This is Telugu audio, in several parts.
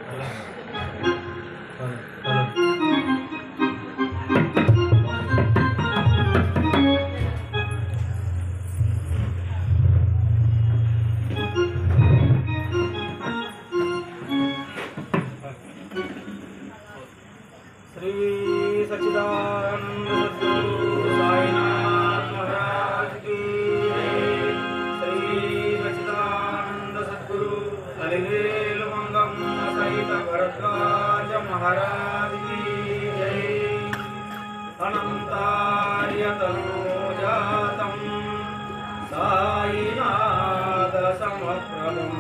श्री सच्चिदानंद सद्गुरु साईनाथ महाराज की श्री सच्चिदानंद सद्गुरु हरिवेल मंगम सहित भरद्वाज महाराज की जय। अनंतार्य तनोजातं साईनाथ समप्रभं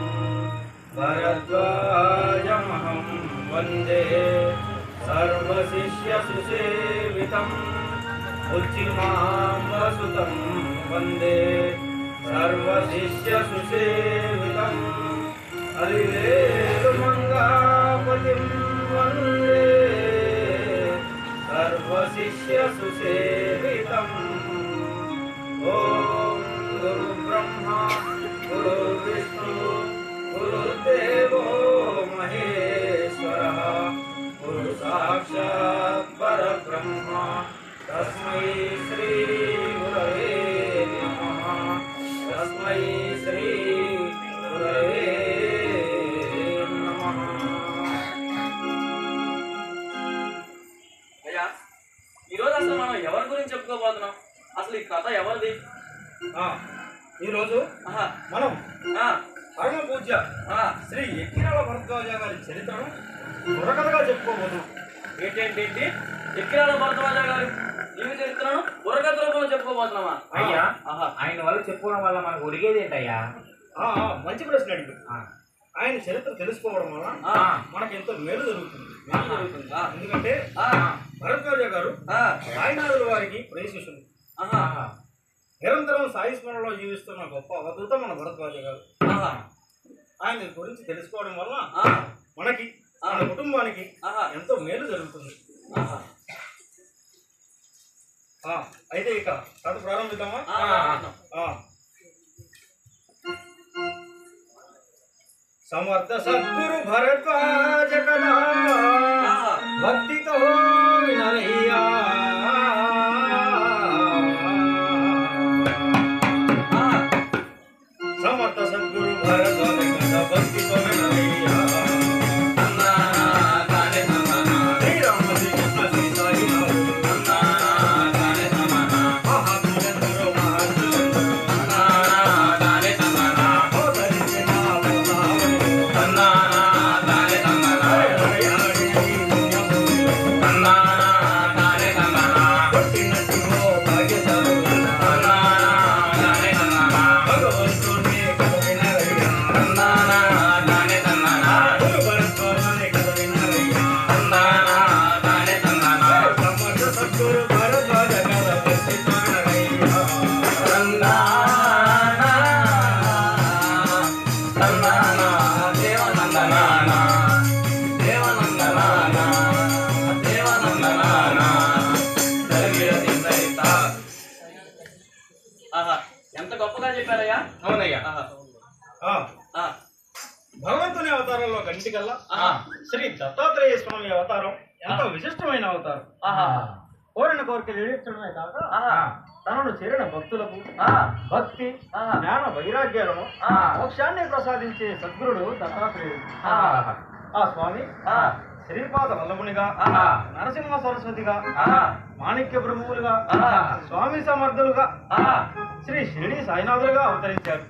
भरद्वाजमहं वन्दे सर्वशिष्य सुसेवितम् उच्चिमाम्बसुतं वन्दे सर्वशिष्य सुसेवितम् हरिवेलमङ्गापतिं वन्दे सर्वशिष्य सुसेवितम्। ॐ गुरुब्रह्मा गुरुर्विष्णु गुरुर्देवो महेश्वरः गुरु साक्षात् परब्रह्म तस्मै श्री गुरवे नमः। तस्मै श्री गुरवे नमः। అయ్యా ఈరోజు అసలు మనం ఎవరి గురించి చెప్పుకోబోతున్నాం? అసలు ఈ కథ ఎవరిది? ఈరోజు మనం పరమ పూజ్య శ్రీ ఎక్కిరాల భరద్వాజ గారి చరిత్రను బుర్రకథగా చెప్పుకోబోతున్నాం. ఏంటేంటి ఎక్కిరాల భరద్వాజ గారి జీవిత చరిత్రను బుర్రకథ రూపంలో చెప్పుకోబోతున్నామా? అయ్యా ఆయన వల్ల చెప్పుకోవడం వల్ల మనకు ఒరిగేది ఏంటయ్యా? మంచి ప్రశ్న అడిగి. ఆయన చరిత్ర తెలుసుకోవడం వల్ల మనకి ఎంతో మేలు జరుగుతుంది. ఎందుకంటే భరద్వాజ గారు సాయినాథుల వారికి ప్రియశిష్యులు. నిరంతరం సాయి స్మరణలో జీవిస్తున్న గొప్ప అవధూత మన భరద్వాజ గారు. ఆయన గురించి తెలుసుకోవడం వల్ల మనకి మన కుటుంబానికి ఎంతో మేలు జరుగుతుంది. అయితే ఇక కథ ప్రారంభిద్దామా? సమర్థ సద్గురు భరద్వాజ కదా భక్తితో వినరయ్యా. సమర్థ సద్గురు భరద్వాజ కదా భక్తితో వినరయ్యా. ఎంత గొప్పగా చెప్పారయ్యా. అవునయ్యా. భగవంతుని అవతారంలో కంటికల్లా శ్రీ దత్తాత్రేయ స్వామి అవతారం ఎంత విశిష్టమైన అవతారం. కోరిన కోరికలు ఈడేర్చడమే కాక తనను చేరిన భక్తులకు భక్తి జ్ఞాన వైరాగ్యాలను మోక్షాన్ని ప్రసాదించే సద్గురుడు దత్తాత్రేయుడు. ఆ స్వామి శ్రీపాద వల్లభునిగా, నరసింహ సరస్వతిగా, మాణిక్య బ్రహ్మములుగా, స్వామి సమర్థులుగా, శ్రీ షిరిడి సాయినాథులుగా అవతరించారు.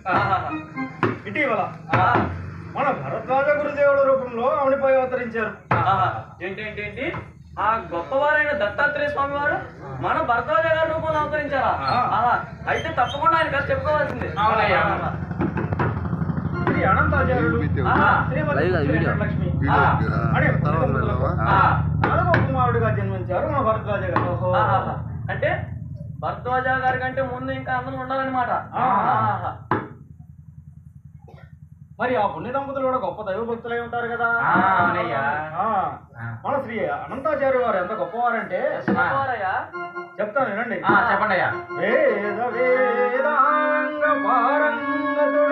ఇటీవల మన భరద్వాజ గురుదేవుల రూపంలో అవనిపై అవతరించారు. ఏంటేంటి ఆ గొప్పవారైన దత్తాత్రేయ స్వామి వారు మన భరద్వాజ గారి రూపంలో అవతరించారా? అయితే తప్పకుండా ఆయన కథ చెప్పుకోవాల్సింది. శ్రీ అనంతాచార్యుడు శ్రీమతి లక్ష్మి అనే నాలుగో కుమారుడిగా జన్మించారు మన భరద్వాజ గారు. అంటే భరద్వాజ గారి కంటే ముందు ఇంకా అందరూ ఉండాలన్నమాట. మరి ఆ పుణ్య దంపతులు కూడా గొప్ప దైవ భక్తులై ఉంటారు కదా. మన శ్రీ అనంతాచార్య వారు ఎంత గొప్పవారంటే చెప్తాను వినండి. చెప్పండి అయ్యా. వేద వేదాంగ పారంగతుడు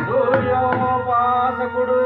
సూర్యోపాసకుడు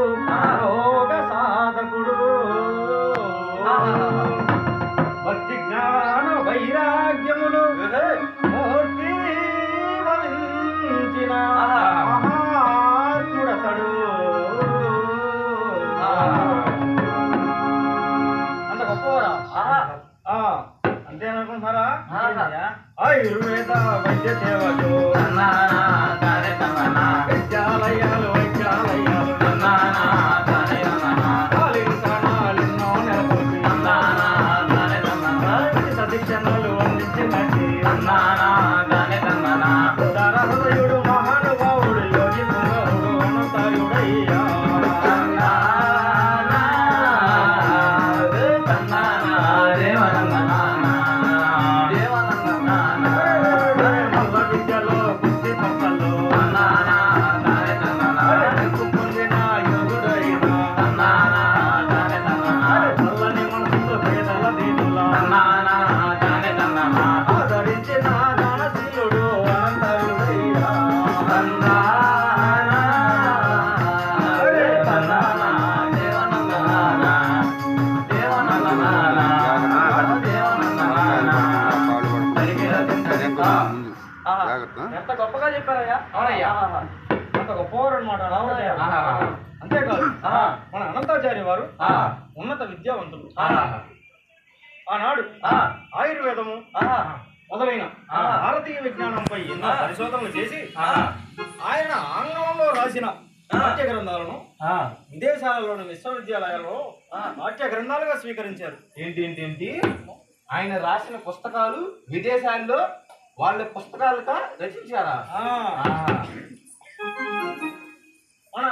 గొప్పవారు అనమాట. అంతేకాదు మన అనంతాచార్య వారు ఉన్నత విద్యావంతులు. ఆనాడు ఆయుర్వేదము మొదలైన భారతీయ విజ్ఞానంపై ఎన్నో పరిశోధనలు చేసి ఆయన ఆంగ్లంలో రాసిన పాఠ్య గ్రంథాలను విదేశాలలోని విశ్వవిద్యాలయాల్లో పాఠ్య గ్రంథాలుగా స్వీకరించారు. ఏంటి ఆయన రాసిన పుస్తకాలు విదేశాల్లో వాళ్ళ పుస్తకాలుగా రచించారా? మన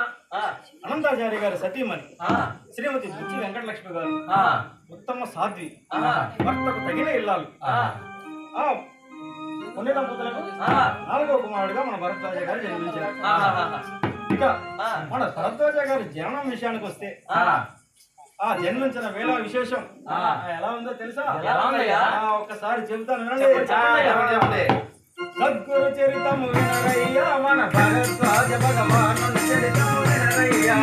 అనంతాచార్య గారి సతీమణి శ్రీమతి బుచ్చి వెంకటలక్ష్మి గారు ఉత్తమ సాధ్వి, భర్తకు తగిన ఇల్లాలు. కొన్ని దంపతులకు 4వ కుమారుడిగా మన భరద్వాజ గారు జన్మించారు. ఇక మన భరద్వాజ గారి జననం విషయానికి వస్తే జన్మించిన వేళ విశేషం ఎలా ఉందో తెలుసా? ఒక్కసారి చెబుతాను వినండి. సద్గురు చరితము వినరయ్యా, మన భరద్వాజ భగవానుడి చరితము వినరయ్యా.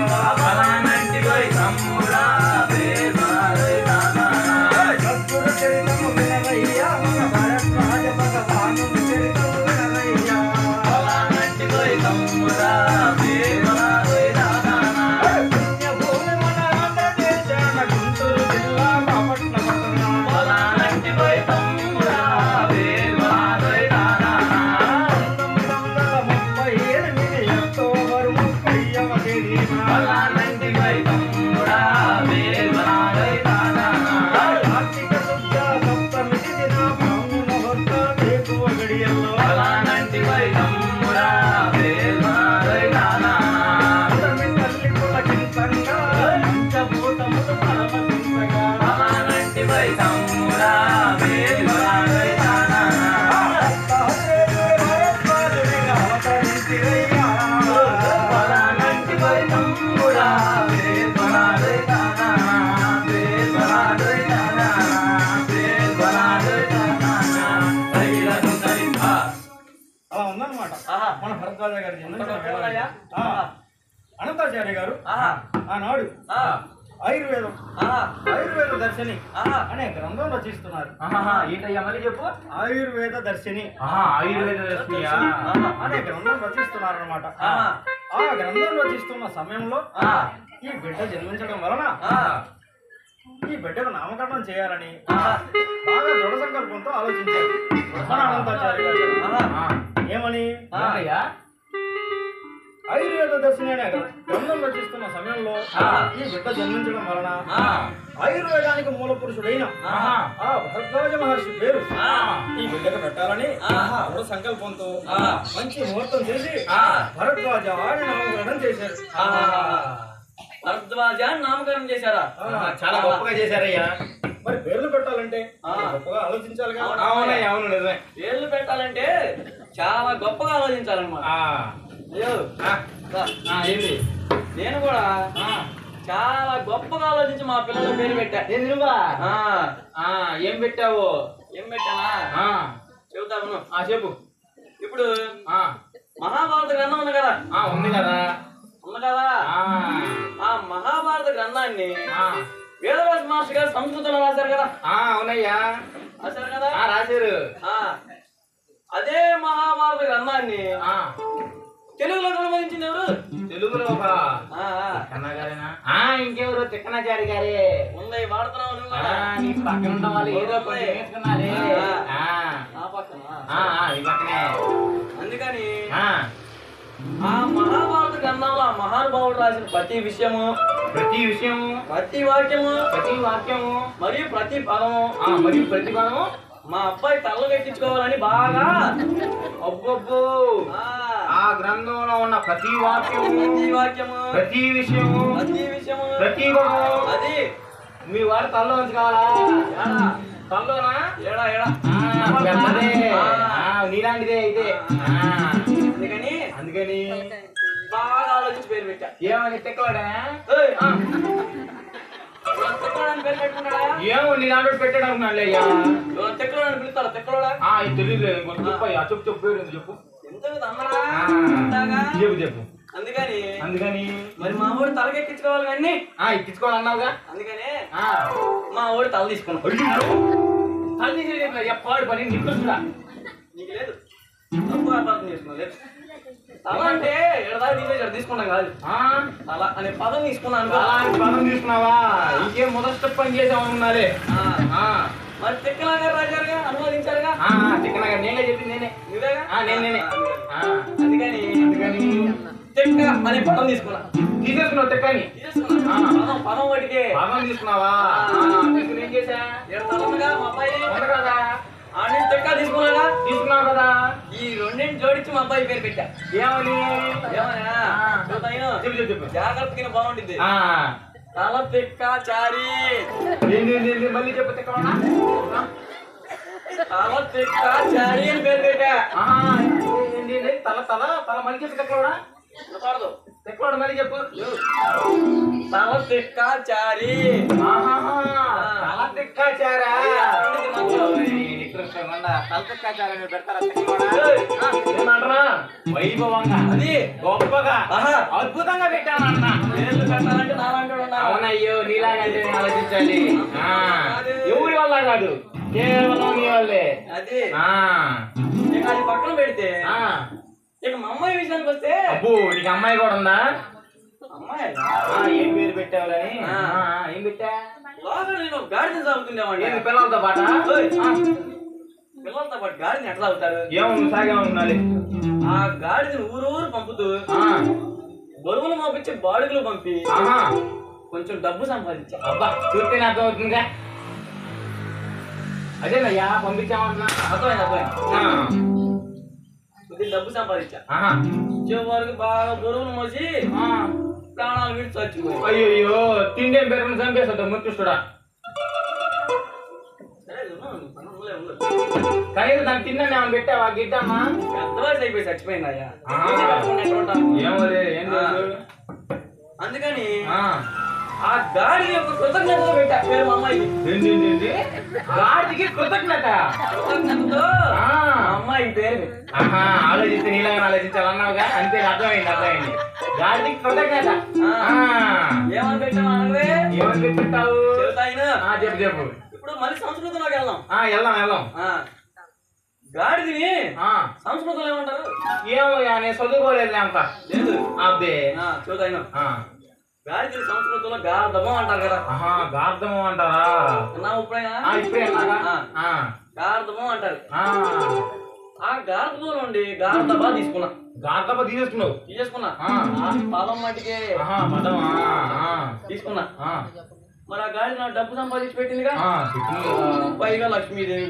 సద్గురు చరితము వినరయ్యా, మన భరద్వాజ భగవానుడి చరితము వినరయ్యా. పుణ్యభూమి మన ఆంధ్రదేశాన గుంటూరు జిల్లా బాపట్ల పట్టణం. 1938 అక్టోబర్ 30వ తేదీన కార్తీక శుద్ధ సప్తమి తిథిన బ్రాహ్మణ ముహూర్త వేకువ గడియల్లో ఉదమి తల్లి పులకింతంగా పంచభూతములు పరమశింసగా భరద్వాజుడిగా అవతరించిరయ్యా. అలా ఉందన్నమాట మన భరద్వాజ గారి జన్మించిన వేళ. అనంతాచార్య గారు ఆనాడు ఆయుర్వేద దర్శిని అనే గ్రంథం రచిస్తున్నారు. ఏంటయ్యా మళ్ళీ చెప్పు. ఆయుర్వేద దర్శిని ఆయుర్వేద దర్శినియా? అనే గ్రంథం రచిస్తున్నారు అనమాట. ఆ గ్రంథం రచిస్తున్న సమయంలో ఈ బిడ్డ జన్మించడం వలన ఈ బిడ్డకు నామకరణం చేయాలని బాగా దృఢ సంకల్పంతో ఆలోచించారు మన అనంతాచార్య గారు. ఏమని? ఆయుర్వేద దర్శిని అనే గ్రంథం రచిస్తున్న సమయంలో ఈ బిడ్డ జన్మించడం వలన ఆయుర్వేదానికి మూల పురుషుడైన ఆ భరద్వాజ మహర్షి పేరు ఈ బిడ్డకు పెట్టాలని దృఢ సంకల్పంతో మంచి ముహూర్తం చేసి భరద్వాజ అని నామకరణం చేశారు. భరద్వాజ నామకరణం చేశారా? చాలా గొప్పగా చేశారయ్యా. మరి పేర్లు పెట్టాలంటే గొప్పగా ఆలోచించాలి కదా. అవునయ్యా, అవును నిజమే. పేర్లు పెట్టాలంటే చాలా గొప్పగా ఆలోచించాలన్నమాట. అయ్యో ఏంది? నేను కూడా చాలా గొప్పగా ఆలోచించి మా పిల్లల పేరు పెట్టా. ఏం పెట్టావు? ఏం పెట్టానా చెబుతాను. చెప్పు. ఇప్పుడు మహాభారత గ్రంథం ఉంది కదా. ఉంది కదా. ఆ మహాభారత గ్రంథాన్ని వేదవ్యాస మహర్షి గారు సంస్కృతంలో రాశారు కదా. అవునయ్యా, రాశారు కదా. రాశారు. అదే మహాభారత గ్రంథాన్ని తెలుగులో అనువదించింది ఎవరు? తెలుగులో కన్నగారేనా? ఇంకెవరు? తిక్కనాచారి గారే. ఉంది, వాడుతున్నావు నువ్వు. నీ పక్కన ఉన్న వాళ్ళు ఏదో నేర్చుకున్నారే. అందుకని ఆ మహాభారత గ్రంథంలో ఆ మహానుభావుడు రాసిన ప్రతి విషయము, ప్రతి వాక్యము మరియు ప్రతి పదము మా అబ్బాయి తలలో ఎక్కించుకోవాలని బాగా అబ్బబ్బో ఆ గ్రంథంలో ఉన్న ప్రతి వాక్యము, ప్రతి విషయము, ప్రతి అది మీ వాడు తలలో ఉంచుకోవాలా? తలలోనా? ఏడా నీలాంటిదే అయితే. అందుకని బాగా ఆలోచించి పేరు పెట్టా. ఏమని? తిక్కవాడా? తిక్కలోడని పేరు పెట్టుకున్నాడా? ఏమో నీలాంటి పెట్టాడు అనుకున్నాడు. అయ్యా తిక్కలోడని పిలుస్తారా? తిక్కలోడా? తెలియదు. చెప్పు పేరు చెప్పు. చెప్పు. అందుకని మరి మా ఊడు తలకెక్కించుకోవాలి కానీ ఎక్కించుకోవాలన్నావుగా. అందుకనే మా ఊడు తల తీసుకున్నాం. తల తీసి పాడు పని నిప్పుడా నీకు లేదు, తప్పు అర్థం చేసుకున్నావు. లేదు తల అంటే ఎడదా తీసేసాడు తీసుకున్నాం కాదు తల అనే పదం తీసుకున్నాను పదం తీసుకున్నావా ఇంకేం మొదటి పని చేసావు ఉన్నాలే మరి తిక్కనగర్ రాజారుగా అనువాదించారుగా తిక్కనగర్ నేనే చెప్పింది నేనే నువ్వేగా నేనే అందుకని తిక్క అనే పదం తీసుకున్నా తీసేసుకున్నావు తిక్కని పదం వాటికి పదం తీసుకున్నావా తీసుకుని ఏం చేసా తలగా మా అబ్బాయి ఉంది కదా ఆడి తిక్క తీసుకున్నాగా తీసుకున్నావు కదా ఈ రెండింటి జోడించి మా అబ్బాయి పేరు పెట్టా ఏమని చెప్పు జాగ్రత్తగా బాగుంటుంది తల తిక్క చారి మళ్ళీ చెప్పు తిక్క తల తిక్క చారి అని పేరు పెట్టా తల తల తల మళ్ళీ చెప్పు తిక్కడా పాడదు తిక్కడు మళ్ళీ చెప్పు తల తిక్క చారి తల తిక్కాచారా తల తిక్కాచారని పెడతారా ఏమంటారా వైభవంగా అది గొప్పగా అద్భుతంగా పెట్టామన్నా పేర్లు పెట్టాలంటే నాలాంటి అవునయ్యో నీలాగంటే ఆలోచించాలి ఎవరి వల్ల కాదు కేవలం నీ వల్లే అది అది పక్కన పెడితే ఇక మా అమ్మాయి విషయానికి వస్తే అబ్బో నీకు అమ్మాయి కూడా ఉందా అమ్మాయి ఏం పేరు పెట్టావులని ఏం పెట్టా నేను గాడిని సాగుతుండేవాడిని పిల్లలతో పాట పిల్లలతో పాటు గాడిని ఎట్లా అవుతారు ఏమన్నా సాగే ఉండాలి ఆ గాడిని ఊరు పంపుతూ బరువులు మోపించి బాడుగులు పంపి కొంచెం డబ్బు సంపాదించా అబ్బా చూస్తే నాకు అవుతుందిగా అదేనయ్యా పంపించామన్నా అర్థమైంది కొద్దిగా డబ్బు సంపాదించా చివరికి బాగా బరువులు మోసి ప్రాణాలు విడిచి చచ్చిపోయి అయ్యో తిండేం పేరు చంపేస్తాడు ముత్తుడా కనీసం దాన్ని తిన్నాను ఏమన్నా పెట్టావా గిడ్డమ్మా పెద్ద వయసు అయిపోయి చచ్చిపోయింది అయ్యా అందుకని ఆ గాడి యొక్క కృతజ్ఞతతో పెట్టా పేరు మా అమ్మాయికి గాడికి కృతజ్ఞత కృతజ్ఞతతో అమ్మాయి పేరు ఆలోచిస్తే నీలాగా ఆలోచించాలన్నావుగా అంతే అర్థమైంది గాడికి కృతజ్ఞత ఏమని పెట్టావు అనవే ఏమని పెట్టావు చెబుతాయినా చెప్పు ఇప్పుడు మళ్ళీ సంస్కృతంలోకి వెళ్దాం వెళ్దాం గాడిని సంస్కృతంలో ఏమంటారు ఏమో నేను చదువుకోలేదు అంత లేదు అబ్బే చూతాయినా గాడిని సంస్కృతంలో గార్ధము అంటారు కదా గార్ధము అంటారా ఇప్పుడే గార్ధము అంటారు ఆ గార్ధము నుండి గార్ధబా తీసుకున్నా గార్ధబా తీసేసుకున్నా పదం మట్టికే తీసుకున్నా మరి ఆ గాడి నాకు డబ్బు సంపాదించి పెట్టిందిగా పైగా లక్ష్మీదేవి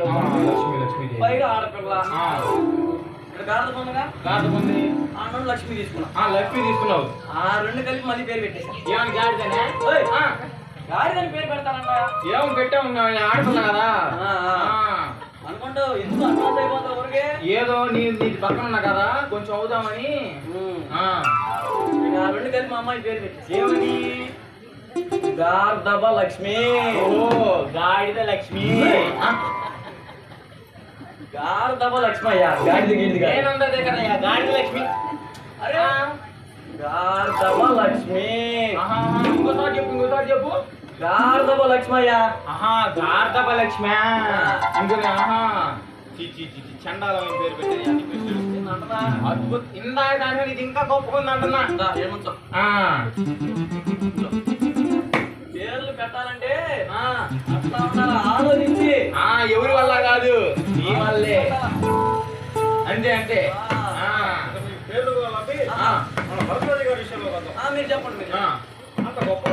పైగా ఆడపిల్ల గార్ధముంది లక్ష్మి తీసుకున్నా లక్ష్మి తీసుకున్నావు ఆ రెండు కలిపి మళ్ళీ పేరు పెట్టేసా ఏమని గాడిదనే గాడిదని పేరు పెడతానన్నా ఏమని పెట్టావు ఆడుతున్నా కదా అనుకుంటావు ఎందుకు అర్థం అయిపోతావు ఊరికే ఏదో నీ పక్కన ఉన్నా కదా కొంచెం అవుదామని ఆ రెండు కలిపి మా అమ్మాయి పేరు పెట్టి ఏమని గార్ధబ లక్ష్మి గాడిద లక్ష్మి గార్ధబ లక్ష్మి అయ్యా గాడిద గిడిది గాడిద లక్ష్మి అరే గార్ధబ లక్ష్మి ఇంకోసారి చెప్పు గార్ధబ లక్ష్మి అయ్యా గార్ధబ లక్ష్మి ఇంకొక చండాలమైన పేరు పెట్టేది అద్భుత ఇందాక దాని ఇది ఇంకా గొప్పగా ఉంది అంటున్నా పేర్లు పెట్టాలంటే ఆలోచించి ఎవరి వల్ల కాదు నీ వల్లే అంతే పేర్లు మన భరద్వాజ గారి విషయంలో మీరు చెప్పండి అంత గొప్ప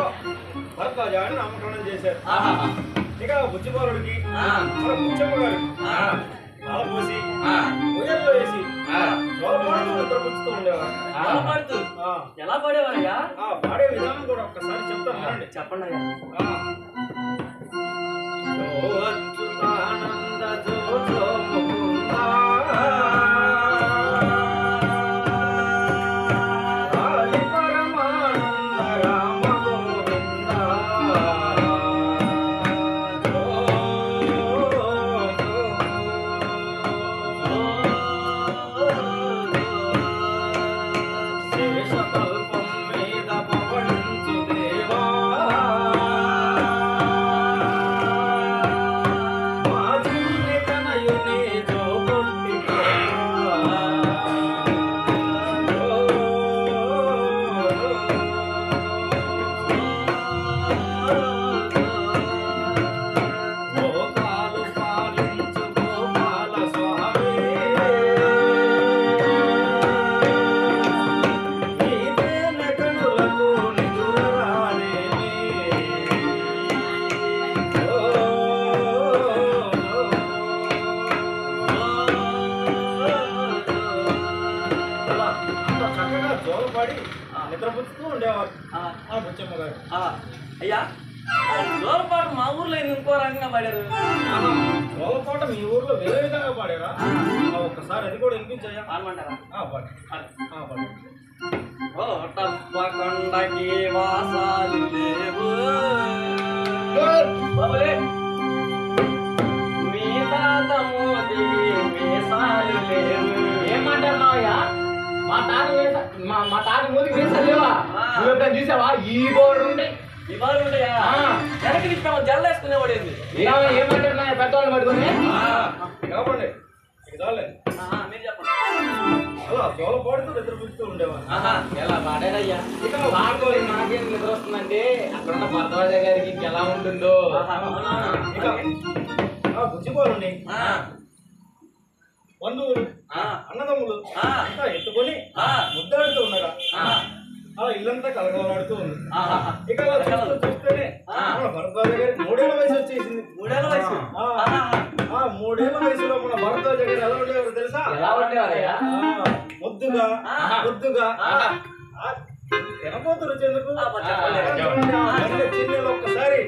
భరద్వాజ అని నామకరణం చేశారు ఇక బుచ్చిబాలుడికి మన బుచ్చమ్మ గారు పాల పోసి ఉయ్యల్లో వేసి పుచ్చుతూ ఉండేవారు ఎలా పాడేవారయ్యా పాడే విధానం కూడా ఒక్కసారి చెప్తాను చెప్పండి ఉండేవారు ఆ, ఆ బుచ్చమ్మ గారు. ఆ, అయ్యా జోలపాటు మా ఊర్లో ఇంకో రకంగా పాడారు. జోలపాట మీ ఊర్లో వేరే విధంగా పాడారా? ఒక్కసారి అది కూడా వినిపించాయా? పాడమంటారా? పాడు. పాడు. తప్పకొండకి వాసాలు లేవు బాబులే, మీ తాత మోదీ మీసాలు లేవు. ఏమంటున్నావయ్యా? మా తాత మూతికి వేసాలు లేవా? నువ్వు ఎప్పుడైనా చూసావా? ఈ బోర్డు ఉండే ఇవాళ ఉంటాయా? వెనక్కి తీసుకున్నావు జల్ల వేసుకునేవాడేంది? ఏమంటున్నా పెద్దవాళ్ళు పట్టుకుని కాపండి ఇక చాలే. మీరు చెప్పండి. అలా జోలపాడుతూ నిద్రపుచ్చుతూ ఉండేవారు. ఎలా పాడారయ్యా? ఇక పాడుకో, నాకేం నిద్ర వస్తుందంటే అక్కడున్న భరద్వాజ గారికి ఎలా ఉంటుందో. ఇక ఆ బుజ్జిపోరండి బంధువులు అన్నదమ్ములు అంతా ఎత్తుకొని ముద్దాడుతూ ఉండగా అలా ఇల్లంతా కలగలాడుతూ ఉంది. ఇక అలా చూస్తేనే మన భరద్వాజ గారికి 3 ఏళ్ల వయసు వచ్చేసింది. 3 ఏళ్ల వయసు? 3 ఏళ్ల వయసులో మన భరద్వాజ గారు ఎలా ఉండేవారు తెలుసా? ఎలా ఉండేవారయ్యా? ముద్దుగా తినపోతు రుచి ఎందుకు? చిన్నలు ఒక్కసారి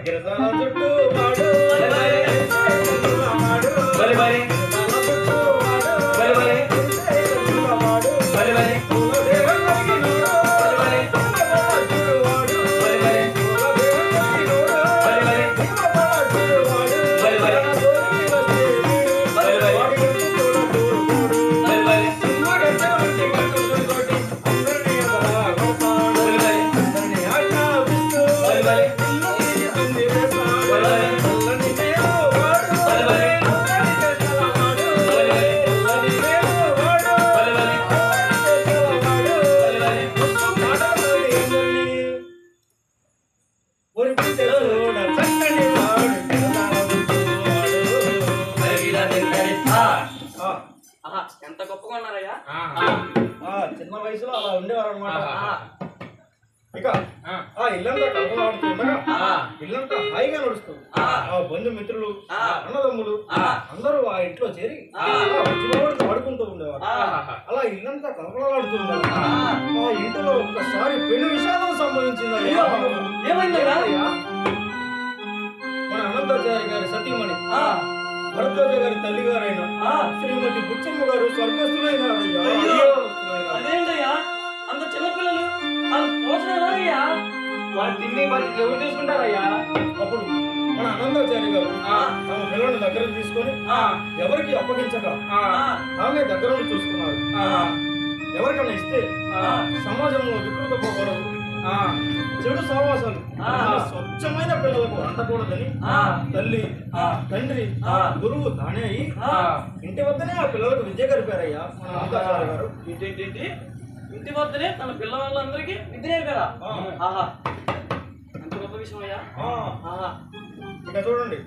గిరజాల చుట్టూ వాడు ఎంత గొప్పగా ఉన్నారయ్యా? చిన్న వయసులో అలా ఉండేవారు అనమాట. ఇక ఆ ఇల్లంతా కలగలాడుతుండగా ఇల్లంతా హాయిగా నడుస్తుంది. ఆ బంధుమిత్రులు అన్నదమ్ములు అందరూ ఆ ఇంట్లో చేరి పడుకుంటూ ఉండేవారు. అలా ఇల్లంతా కలగలాడుతుండగా ఆ ఇంట్లో ఒక్కసారి పెను విషాదం సంభవించింది. ఏమైందయ్యా? మన అనంతాచారి గారి సతీమణి భరద్వాజ గారి తల్లి గారైన శ్రీమతి బుచ్చమ్మ గారు స్వర్గస్థులైనారయ్యా. అదేంటయ్యా అంత చిన్నపిల్లలు పోషణయ్యా? వాళ్ళు తిండి పరిస్థితి ఎవరు చూసుకుంటారయ్యా? అప్పుడు మన అనంతాచారి గారు తమ పిల్లల్ని దగ్గరకు తీసుకొని ఎవరికి అప్పగించక ఆమె దగ్గర చూసుకున్నారు. ఎవరికైనా ఇస్తే సమాజంలో వికృత పోకూడదు, చెడు సహవాసాలు స్వచ్ఛమైన పిల్లలకు అంటకూడదని తల్లి తండ్రి గురువు తానే అయి ఇంటి వద్దనే ఆ పిల్లలకు విద్య గడిపారయ్యా మన అనంతాచార్య గారు. ఇంటి వద్దనే తన పిల్లలందరికీ విద్య నేర్పారా? ఎంత గొప్ప విషయం అయ్యా. ఇక చూడండి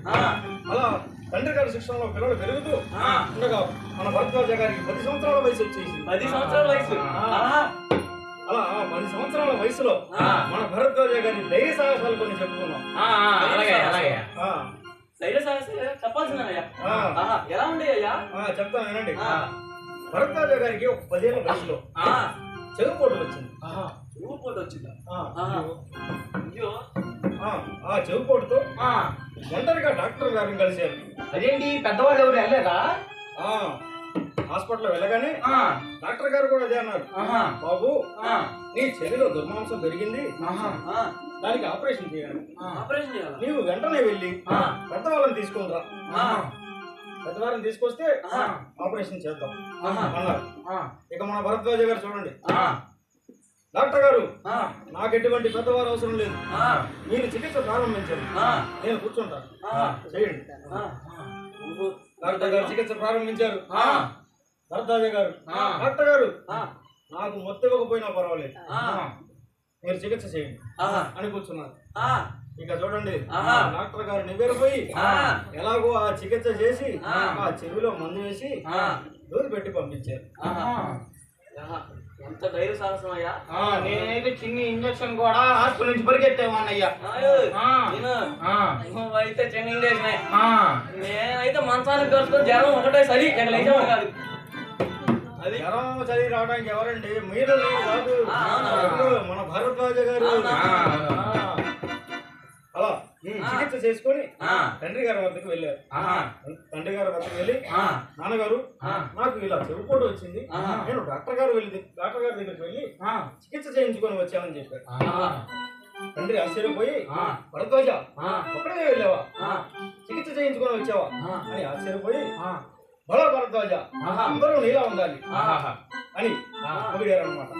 అలా తండ్రి గారి శిక్షణలో పిల్లలు పెరుగుతూ ఉండగా మన భరద్వాజ గారికి 10 సంవత్సరాల వయసు వచ్చేసింది. 10 సంవత్సరాల వయసు? అలా 10 సంవత్సరాల వయసులో మన భరద్వాజ గారి ధైర్య సాహసాలు కొన్ని చెప్పుకున్నాం. ధైర్య సాహసాలు చెప్పాల్సిందయ్యా. ఎలా ఉండేయ్యా? చెప్తాను వినండి. భరద్వాజ గారికి ఒక 10 ఏళ్ల వయసులో చెవిపోటు వచ్చింది. చెవిపోటు వచ్చిందా? అయ్యో ఆ చెవిపోటుతో ఒంటరిగా డాక్టర్ గారిని కలిశారు. అదేంటి పెద్దవాళ్ళు ఎవరు వెళ్ళలేదా? హాస్పిటల్ వెళ్ళగానే డాక్టర్ గారు కూడా అదే అన్నారు. బాబు నీ చెవిలో దుర్మాంసం పెరిగింది, దానికి ఆపరేషన్ చేయాలి. నీవు వెంటనే వెళ్ళి పెద్దవాళ్ళని తీసుకుని రా, పెద్దవాళ్ళని తీసుకొస్తే ఆపరేషన్ చేద్దాం అన్నారు. ఇక మన భరద్వాజ గారు చూడండి, డాక్టర్ గారు నాకు ఎటువంటి పెద్దవారు అవసరం లేదు, మీరు చికిత్స ప్రారంభించండి, నేను కూర్చుంటాను, చేయండి. డాక్టర్ గారు చికిత్స ప్రారంభించారు. భరద్వాజ గారు డాక్టర్ గారు నాకు మొత్తం ఇవ్వకపోయినా పర్వాలేదు, మీరు చికిత్స చేయండి అని కూర్చున్నారు. ఇక చూడండి డాక్టర్ గారు నివ్వెరపోయి ఎలాగో ఆ చికిత్స చేసి ఆ చెవిలో మందు వేసి దూరి పెట్టి పంపించారు. ఎంత ధైర్య సాహసం అయ్యా. నేనైతే చిన్న ఇంజక్షన్ కూడా హాస్పిటల్ నుంచి పరిగెత్తేవాన్నయ్యా. అయితే చిన్న ఇంజక్షన్, నేనైతే మంచానికి దొరుకుతుంది జ్వరం ఒకటే సరి కాదు. అది జ్వరం చదివి రావడానికి ఎవరండి? మీరు కాదు, మన భరద్వాజ గారు. అలా చికిత్స చేసుకొని తండ్రి గారి వద్దకు వెళ్ళారు. తండ్రి గారి వద్దకు వెళ్ళి, నాన్నగారు నాకు ఇలా చెవిపోటు వచ్చింది, నేను డాక్టర్ గారి దగ్గరికి వెళ్ళి చికిత్స చేయించుకొని వచ్చామని చెప్పారు. తండ్రి ఆశ్చర్యపోయి, భరద్వాజ ఒక్కడే వెళ్ళావా, చికిత్స చేయించుకొని వచ్చావా అని ఆశ్చర్యపోయి, బలా భరద్వాజ అందరూ నీలా ఉండాలి అని పొగిడారు అనమాట.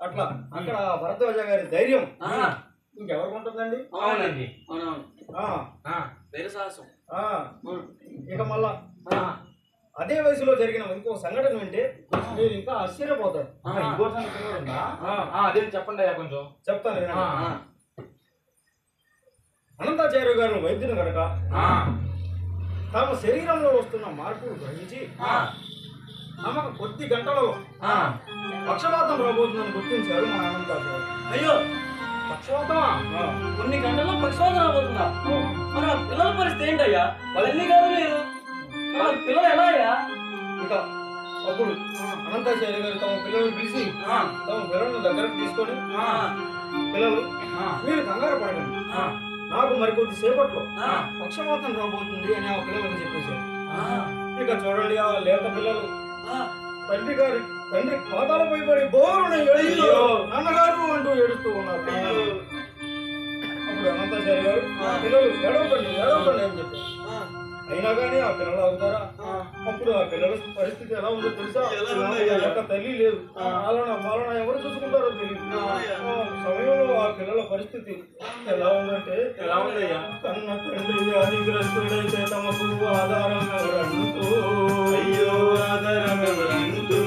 అట్లా అక్కడ భరద్వాజ గారి ధైర్యం ఇంకెవరికి ఉంటుందండి? అవునండి. ఇక మళ్ళా అదే వయసులో జరిగిన ఇంకో సంఘటన వింటే మీరు ఇంకా ఆశ్చర్యపోతారు. ఇంకో సంగతి కూడా ఉందా? అదే చెప్పండి అయ్యా కొంచెం. చెప్తాను. అనంతాచార్య గారు వైద్యుని కనుక తమ శరీరంలో వస్తున్న మార్పులు గ్రహించి తమకు కొద్ది గంటలలో పక్షవాతం రాబోతుందని గుర్తించారు మన అనంతాచార్య. అయ్యో, పక్షవాతమా? కొన్ని గంటల్లో పక్షవాతం రాబోతుందా? మన పిల్లల పరిస్థితి ఏంటయ్యా? వాళ్ళన్నీ కాదు లేరు, మన పిల్లలు ఎలా అయ్యా? ఇక అప్పుడు అనంతాచార్య గారు తమ పిల్లలను పిలిచి తమ పిల్లలను దగ్గరకు తీసుకొని, పిల్లలు మీరు కంగారు పడకండి, నాకు మరికొద్ది సేపట్లో పక్షవాతం రాబోతుంది అని ఆ పిల్లలకు చెప్పేశారు. ఇక చూడండి, ఆ లేత పిల్లలు తండ్రి పాదాలపై పడి బోరున ఏడుస్తూ నాన్నగారు అంటూ ఏడుస్తూ ఉన్నారు. అప్పుడు అనంతాచార్య గారు పిల్లలు ఏడవకండి అని చెప్పారు. అయినా కానీ ఆ పిల్లలు అవుతారా? అప్పుడు ఆ పిల్లల పరిస్థితి ఎలా ఉందో తెలుసా? ఒక తల్లి లేదు, మాలన ఎవరు చూసుకుంటారో తెలియదు. సమయంలో ఆ పిల్లల పరిస్థితి ఎలా ఉందంటే, ఎలా ఉందయ్యా, కన్న తండ్రి వ్యాధిగ్రస్తుడైతే తమకు ఆధారం ఎవరంటూ, అయ్యో ఆధారం ఎవరంటూ,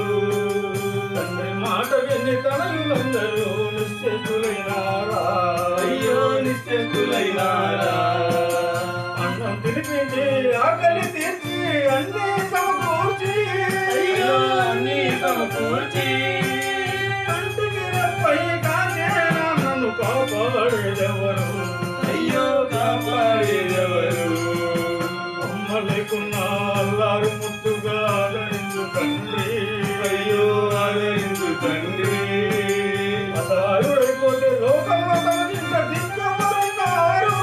తండ్రి మాట విని తనయులందరూ నిశ్చేతులైనారా, అయ్యో నిశ్చేతులైనారా, అన్నం తినిపించి ఆకలి తీర్చి అన్నీ సమకూర్చి, అయ్యో అన్నీ సమకూర్చి, కంటికి రెప్పై కాచే నన్ను కాపాడేదెవరు, అయ్యో కాపాడేదెవరు, అమ్మ లేకున్నా అల్లారు ముద్దుగా ఆదరించు తండ్రి, అయ్యో ఆదరించు తండ్రి, అసహాయుడైపోతే లోకంలో తమకింత దిక్కమన్నారు,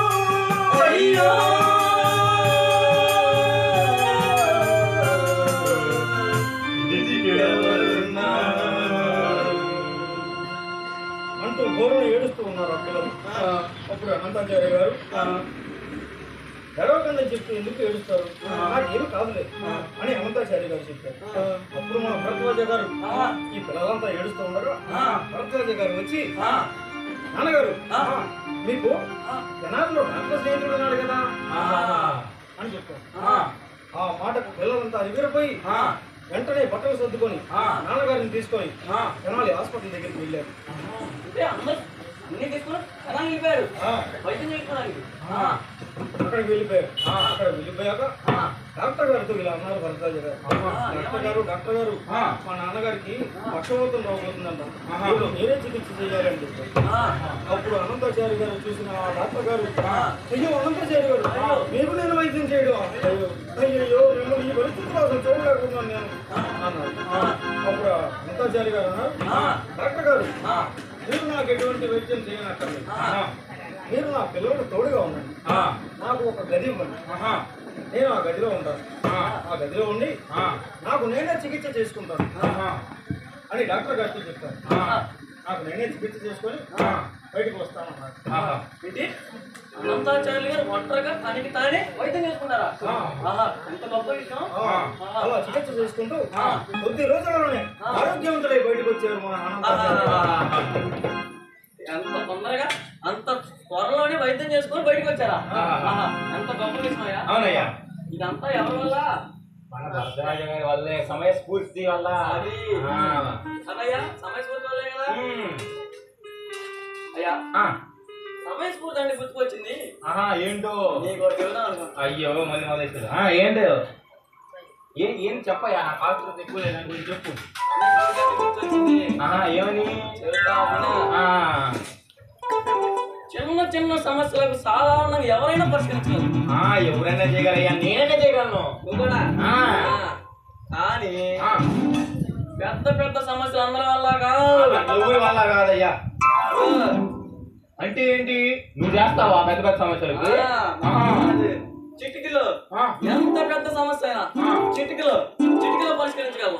అయ్యో అంటూ ఘోరంగా ఏడుస్తూ ఉన్నారు ఆ పిల్లలు. అప్పుడు అనంతాచార్య గారు ఎడవకుండా చెప్తూ ఎందుకు ఏడుస్తారు, నాకేమి కాదులే అని అనంతాచార్య గారు చెప్పారు. అప్పుడు మన భరద్వాజ గారు ఈ పిల్లలంతా ఏడుస్తూ ఉన్నారు. భరద్వాజ గారు వచ్చి, నాన్నగారు మీకు జనాల్లో డాక్టర్ స్నేహితుడు ఉన్నాడు కదా అని చెప్పారు. ఆ మాటకు పిల్లలంతా ఎగిరిపోయి వెంటనే బట్టలు సర్దుకొని నాన్నగారిని తీసుకొని తెనాలి హాస్పిటల్ దగ్గరికి వెళ్ళారు. అన్ని తీసుకుని ఎలా వెళ్ళిపోయారు వైద్యం చేసుకోవడానికి? అక్కడికి వెళ్ళిపోయారు. అక్కడ వెళ్ళిపోయాక డాక్టర్ గారితో ఇలా అన్నారు భరద్వాజ గారు, డాక్టర్ గారు మా నాన్నగారికి పక్షవాతం రాబోతుందంట, నేనే చికిత్స చేయాలని చెప్పారు. అప్పుడు అనంతాచార్య గారు చూసిన డాక్టర్ గారు, అయ్యో అనంతాచార్య గారు మీకు నేను వైద్యం చేయడం, అయ్యో మిమ్మల్ని ఈ పరిస్థితిలో అసలు చూడలేకున్నాను నేను అన్నారు. అప్పుడు అనంతాచార్య గారు అన్నారు, డాక్టర్ గారు మీరు నాకు ఎటువంటి వైద్యం చేయనక్కర్లేదు, మీరు నా పిల్లలకు తోడుగా ఉండండి, నాకు ఒక గది ఇవ్వండి, నేను ఆ గదిలో ఉంటాను, ఆ గదిలో ఉండి నాకు నేనే చికిత్స చేసుకుంటాను అని డాక్టర్ గారితో చెప్తాను. నాకు నేనే చికిత్స చేసుకొని బయటకు వస్తానన్నారు. అనంతాచార్యులు గారు ఒంటరిగా తనకి తానే వైద్యం చేసుకుంటారా? ఎంత గొప్ప విషయం. అలా చికిత్స చేసుకుంటూ కొద్ది రోజుల్లోనే ఆరోగ్యవంతులై బయటకు వచ్చారు మన అనంతాచార్య. ఎంత తొందరగా అంత త్వరలోనే వైద్యం చేసుకొని బయటకు వచ్చారా? ఎంత గొప్ప విషయమయ్యా. అవునయ్యా. ఇదంతా ఎవరి వల్ల? మన భరద్వాజ గారి వల్లే, సమయస్ఫూర్తి వల్ల. అదయ్యా సమయస్ఫూర్తి వల్లే కదా. అయ్యా సమయస్ఫూర్తి అంటే గుర్తుకొచ్చింది. ఏంటో నీకు చెబుదాం అనుకుంటా. అయ్యో మళ్ళీ మొదలెట్టు. ఏంటో ఏం చెప్పయ్యా, నా పాత్ర ఎక్కువ లేదని చెప్పు. గుర్తొచ్చింది. ఏమని చెబుతా విను. చిన్న చిన్న సమస్యలకు సాధారణంగా ఎవరైనా పరిష్కరించగలరు. ఎవరైనా చేయగలయ్యా, నేనైనా చేయగలను. నువ్వు కూడా. కానీ పెద్ద పెద్ద సమస్యలు అందరి వల్ల కాదు. ఎవరి వల్ల కాదయ్యా. అంటే ఏంటి? నువ్వు చేస్తావా పెద్ద పెద్ద సమస్యలకు? అదే. చిటికలో ఎంత పెద్ద సమస్య అయినా చిటికలో పరిష్కరించగలం.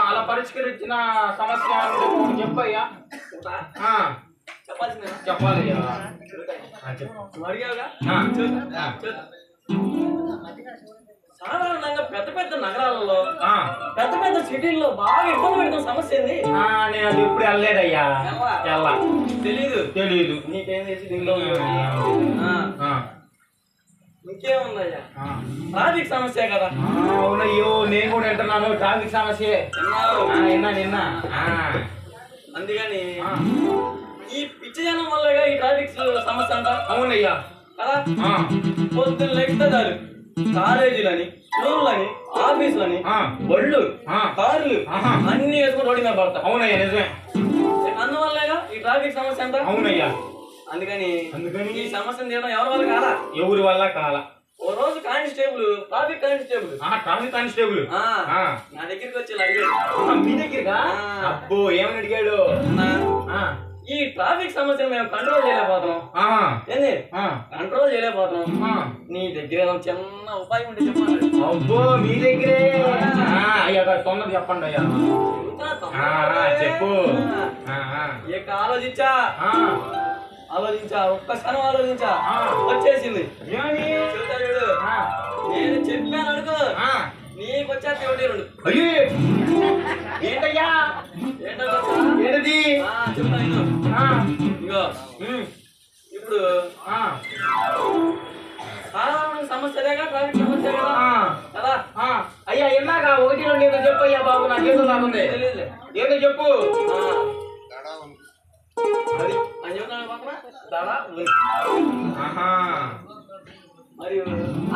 అలా పరిష్కరించిన సమస్య చెప్పయ్యా. చెప్పాల్సిందే. చెప్పాలయ్యా. అడిగావుగా. సాధారణంగా పెద్ద పెద్ద నగరాలలో పెద్ద పెద్ద సిటీల్లో బాగా ఇబ్బంది పెడుతున్న సమస్య ఏంది? నేను అది ఇప్పుడు వెళ్ళలేదయ్యా. తెలీదు. నీకేం తెలిసి దీనిలో ఇంకేముందయ్యా? ట్రాఫిక్ సమస్య కదా. అవునయ్యో, నేను కూడా వింటున్నాను ట్రాఫిక్ సమస్య. నిన్న అందుకని ఈ పిచ్చి జనం వల్లగా ఈ ట్రాఫిక్ సమస్య అంట. అవునయ్యా కదా. పొద్దున్న లెక్కితే చాలు కాలేజీలని, స్కూళ్ళని, ఆఫీసులని, బళ్ళు, కార్లు అన్ని వేసుకుని రోడ్డు మీద పడతాం. అవునయ్యా, నిజమే. అందువల్లేగా ఈ ట్రాఫిక్ సమస్య అంతా. అవునయ్యా. అందుకని ఈ సమస్యను తీయడం ఎవరి వల్ల కాదా? ఎవరి వల్ల కాలా. ఓ రోజు ట్రాఫిక్ కానిస్టేబుల్ నా దగ్గరికి వచ్చి అడిగాడు. మీ దగ్గరగా? అబ్బో, ఏమని అడిగాడు? ఈ ట్రాఫిక్ సమస్యను మేము కంట్రోల్ చేయలేకపోతున్నాం. ఏంది కంట్రోల్ చేయలేకపోతున్నాం, నీ దగ్గర చిన్న ఉపాయం ఉంటే చెప్పండి. అబ్బో, మీ దగ్గరే? అయ్యా తొందర చెప్పండి అయ్యా. చెప్పు. ఇక ఆలోచించా ఒక్క క్షణం ఆలోచించా, వచ్చేసింది. నేను చెప్పాను అనుకో, నీకు వచ్చేది ఒకటి రెండు. ఏంటయ్యా? ఏంటది? చెప్తా ఇగో. ఇప్పుడు సాధారణ సమస్యలేగా ట్రాఫిక్ సమస్య కదా. అయ్యా ఎన్నాక ఒకటి రెండు ఏదో చెప్పు అయ్యా బాబు, నాకు ఏదో లాగుంది. ఏదో చెప్పు. అది అని చెప్తాను పక్కన దాడా మరియు